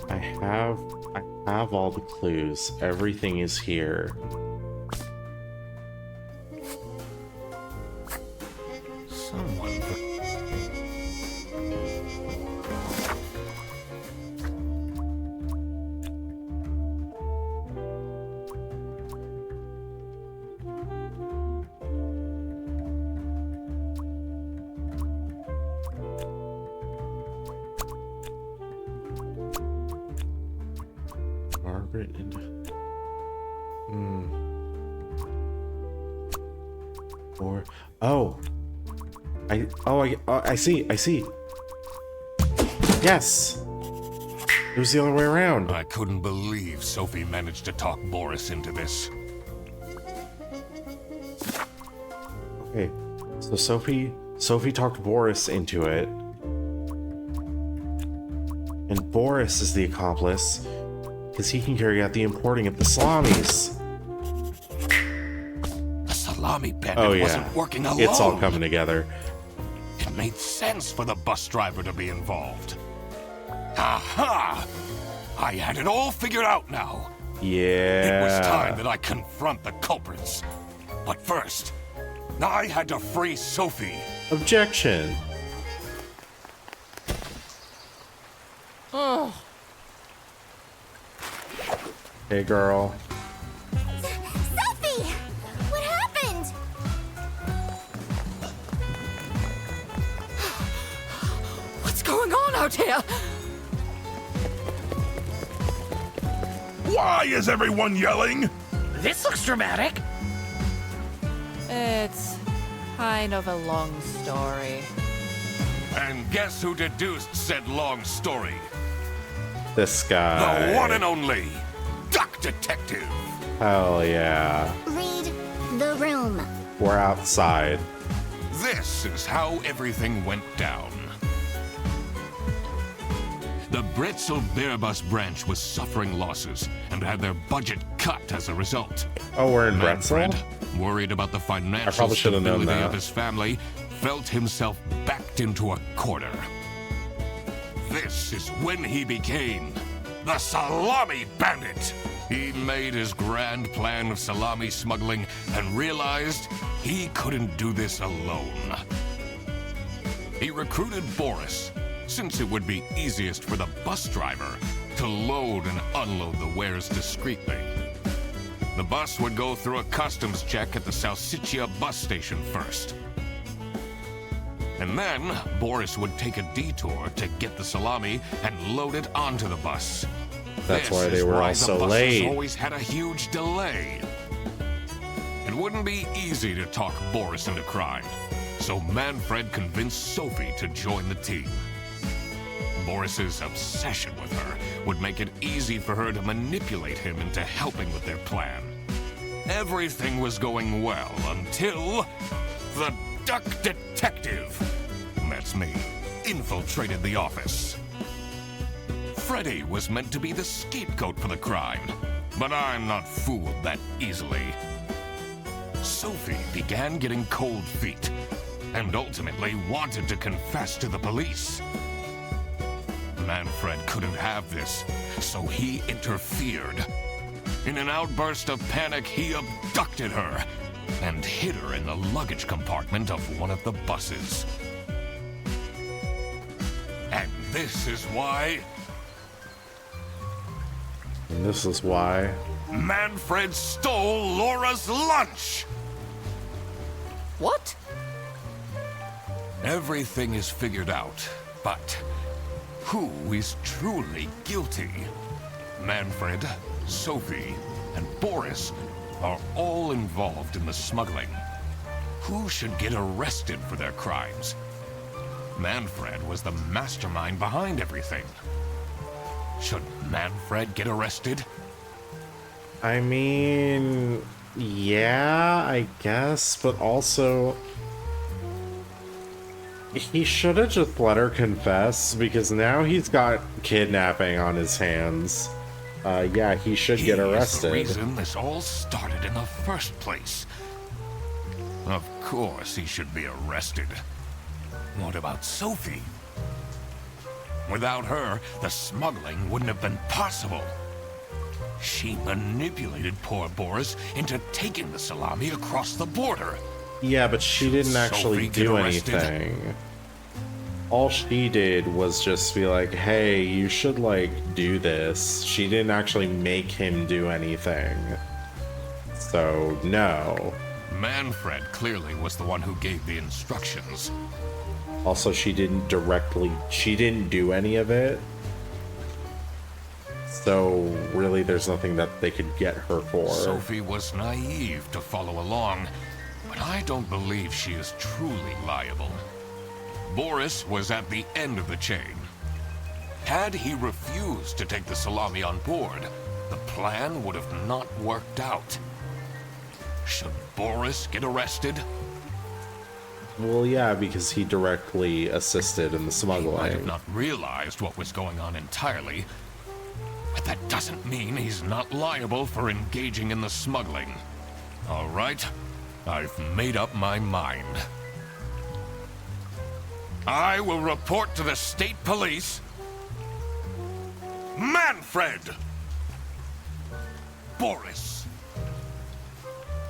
I have all the clues. Everything is here. Someone. Margaret and or I see. Yes. It was the other way around. I couldn't believe Sophie managed to talk Boris into this. Okay. So Sophie talked Boris into it. And Boris is the accomplice because he can carry out the importing of the Salamis. The Salami bandit wasn't working alone. It's all coming together. It made sense for the bus driver to be involved. Aha! I had it all figured out now. Yeah. It was time that I confront the culprits. But first, I had to free Sophie. Objection. Oh. Hey, girl. Sophie! What happened? What's going on out here? Why is everyone yelling? This looks dramatic. It's kind of a long story. And guess who deduced said long story? This guy. The one and only Duck Detective. Hell yeah. Read the room. We're outside. This is how everything went down. The Bretzel Bearbus branch was suffering losses and had their budget cut as a result. Oh, we're in Bretzel? Manfred, worried about the financial probably should have known stability that. of his family, felt himself backed into a corner. This is when he became the Salami Bandit. He made his grand plan of salami smuggling and realized he couldn't do this alone. He recruited Boris, since it would be easiest for the bus driver to load and unload the wares discreetly. The bus would go through a customs check at the Salsiccia bus station first. And then Boris would take a detour to get the salami and load it onto the bus. That's This why they is were why all the so buses late. always had a huge delay. It wouldn't be easy to talk Boris into crime, so Manfred convinced Sophie to join the team. Boris's obsession with her would make it easy for her to manipulate him into helping with their plan. Everything was going well until the Duck Detective, that's me, infiltrated the office. Freddy was meant to be the scapegoat for the crime, but I'm not fooled that easily. Sophie began getting cold feet and ultimately wanted to confess to the police. Manfred couldn't have this, so he interfered. In an outburst of panic, he abducted her and hid her in the luggage compartment of one of the buses. And this is why And this is why. Manfred stole Laura's lunch! What? Everything is figured out, but who is truly guilty? Manfred, Sophie, and Boris are all involved in the smuggling. Who should get arrested for their crimes? Manfred was the mastermind behind everything. Should Manfred get arrested? I mean, yeah, I guess, but also he should have just let her confess because now he's got kidnapping on his hands. Yeah, he should get He is the arrested. reason this all started in the first place. Of course he should be arrested. What about Sophie? Without her, the smuggling wouldn't have been possible. She manipulated poor Boris into taking the salami across the border. Yeah, but she didn't actually Sophie get do arrested? anything. All she did was just be like, hey, you should, like, do this. She didn't actually make him do anything. So, no. Manfred clearly was the one who gave the instructions. Also, she didn't do any of it. So, really, there's nothing that they could get her for. Sophie was naive to follow along, but I don't believe she is truly liable. Boris was at the end of the chain. Had he refused to take the salami on board, the plan would have not worked out. Should Boris get arrested? Well, yeah, because he directly assisted in the He might have smuggling. not realized what was going on entirely, but that doesn't mean he's not liable for engaging in the smuggling. All right, I've made up my mind. I will report to the state police. Manfred! Boris.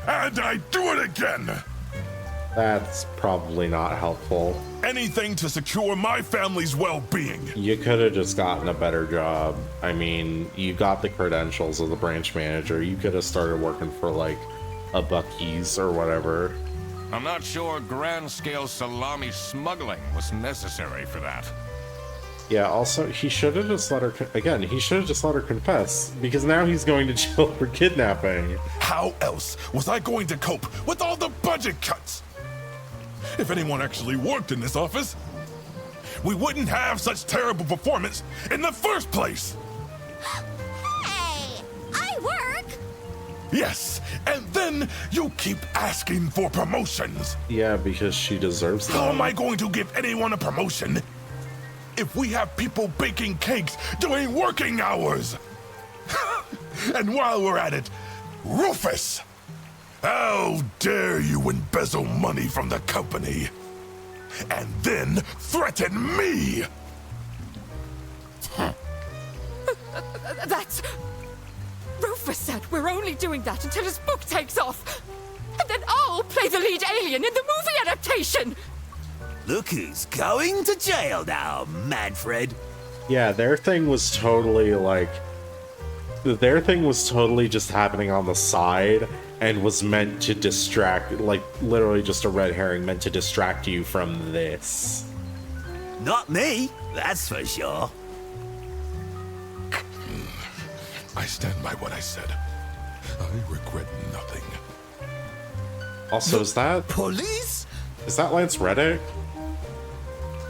And I do it again! That's probably not helpful. Anything to secure my family's well-being. You could have just gotten a better job. I mean, you got the credentials of the branch manager. You could have started working for, like, a Buc-ee's or whatever. I'm not sure grand-scale salami smuggling was necessary for that. Yeah, also, he should have just let her, he should have just let her confess, because now he's going to jail for kidnapping. How else was I going to cope with all the budget cuts? If anyone actually worked in this office, we wouldn't have such terrible performance in the first place. Hey, I work. Yes, and then you keep asking for promotions. Yeah, because she deserves How am them. I going to give anyone a promotion if we have people baking cakes during working hours? And while we're at it, Rufus! How dare you embezzle money from the company and then threaten me? That's... Rufus said we're only doing that until his book takes off. And then I'll play the lead alien in the movie adaptation. Look who's going to jail now, Manfred. Yeah, their thing was totally just happening on the side and was meant to distract, like, literally just a red herring meant to distract you from this. Not me, that's for sure. I stand by what I said. I regret nothing. Also, is that Police? Lance Reddick?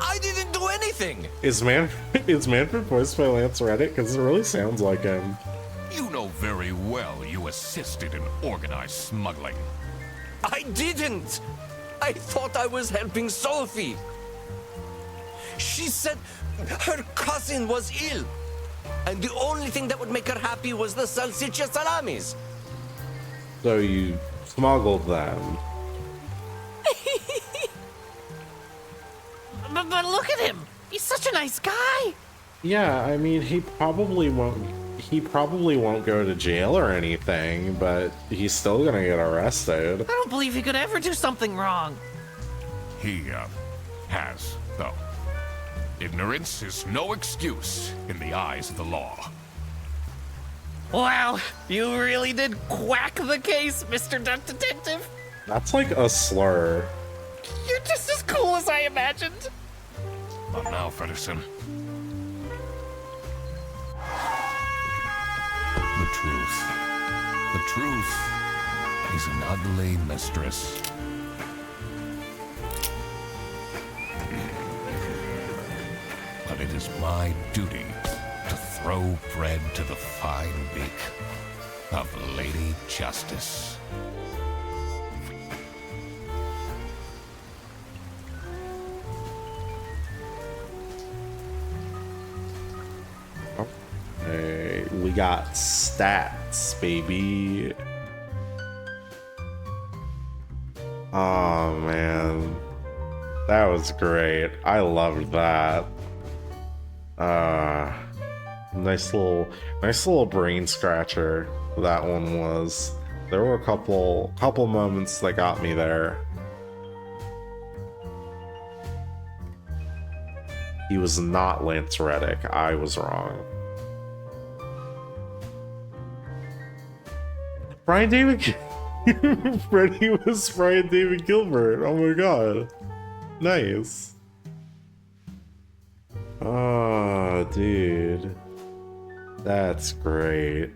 I didn't do anything. Is Manfred voiced by Lance Reddick? Because it really sounds like him. You know very well you assisted in organized smuggling. I didn't. I thought I was helping Sophie. She said her cousin was ill, and the only thing that would make her happy was the salsiccia salamis. So you smuggled them. But look at him. He's such a nice guy. Yeah, I mean, he probably won't go to jail or anything, but he's still gonna get arrested. I don't believe he could ever do something wrong. He, has, though. Ignorance is no excuse in the eyes of the law. Wow, you really did quack the case, Mr. Duck Detective. That's like a slur. You're just as cool as I imagined. Not now, Fredderson. The truth. The truth is an ugly mistress. But it is my duty to throw bread to the fine beak of Lady Justice. Hey, we got stats, baby. Oh, man. That was great. I loved that. Nice little brain scratcher that one was. There were a couple moments that got me there. He was not Lance Reddick. I was wrong. Brian David Freddy was Brian David Gilbert. Oh my god. Nice. Oh, dude. That's great.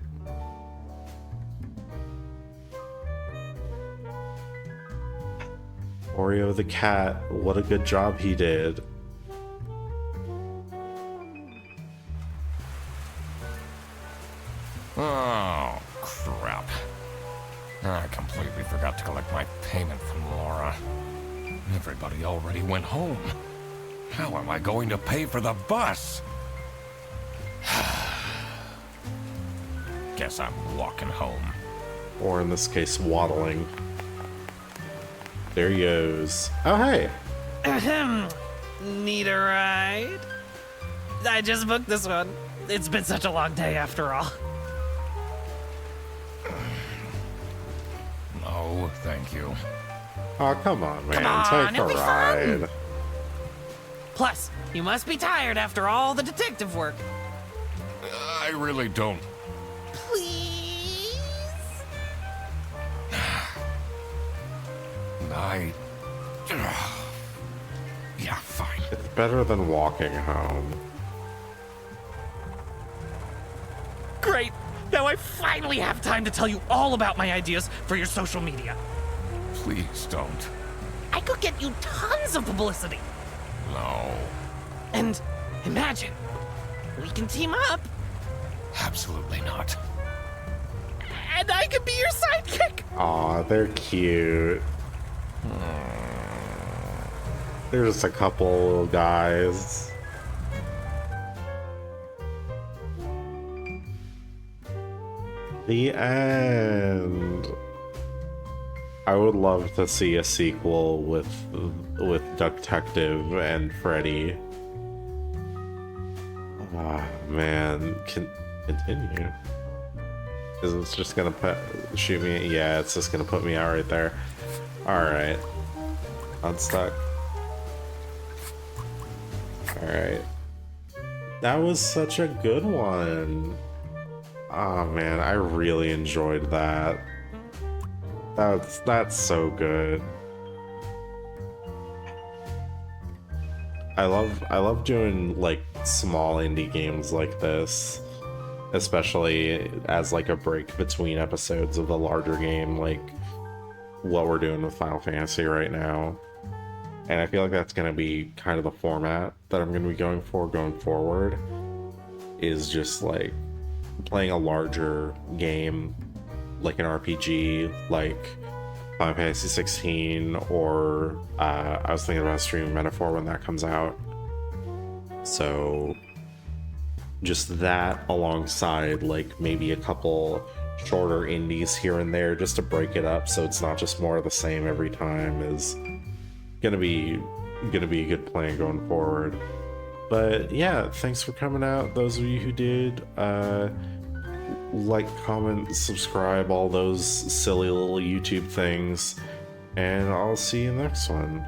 Oreo the cat, what a good job he did. Oh, crap. I completely forgot to collect my payment from Laura. Everybody already went home. How am I going to pay for the bus? Guess I'm walking home. Or in this case, waddling. There he goes. Oh, hey. Ahem. Need a ride? I just booked this one. It's been such a long day after all. No, thank you. Oh, come on, man. Come on, Take a it'll be fun. ride. Plus, you must be tired after all the detective work. I really don't. Please? Yeah, fine. It's better than walking home. Great! Now I finally have time to tell you all about my ideas for your social media. Please don't. I could get you tons of publicity. No. And imagine, we can team up, Absolutely not. and I could be your sidekick. Aw, they're cute. They're just a couple little guys. The end. I would love to see a sequel with Detective and Freddy. Ah, man, continue. Is this just gonna shoot me? Yeah, it's just gonna put me out right there. All right, unstuck. All right, that was such a good one. Oh man, I really enjoyed that. That's so good. I love doing like small indie games like this, especially as like a break between episodes of the larger game, like what we're doing with Final Fantasy right now. And I feel like that's gonna be kind of the format that I'm gonna be going forward, is just like playing a larger game, like an RPG, like Final Fantasy 16, or I was thinking about Stream Metaphor when that comes out. So just that alongside like maybe a couple shorter indies here and there, just to break it up so it's not just more of the same every time, is gonna be a good plan going forward. But yeah, thanks for coming out, those of you who did. Like, comment, subscribe, all those silly little YouTube things, and I'll see you next one.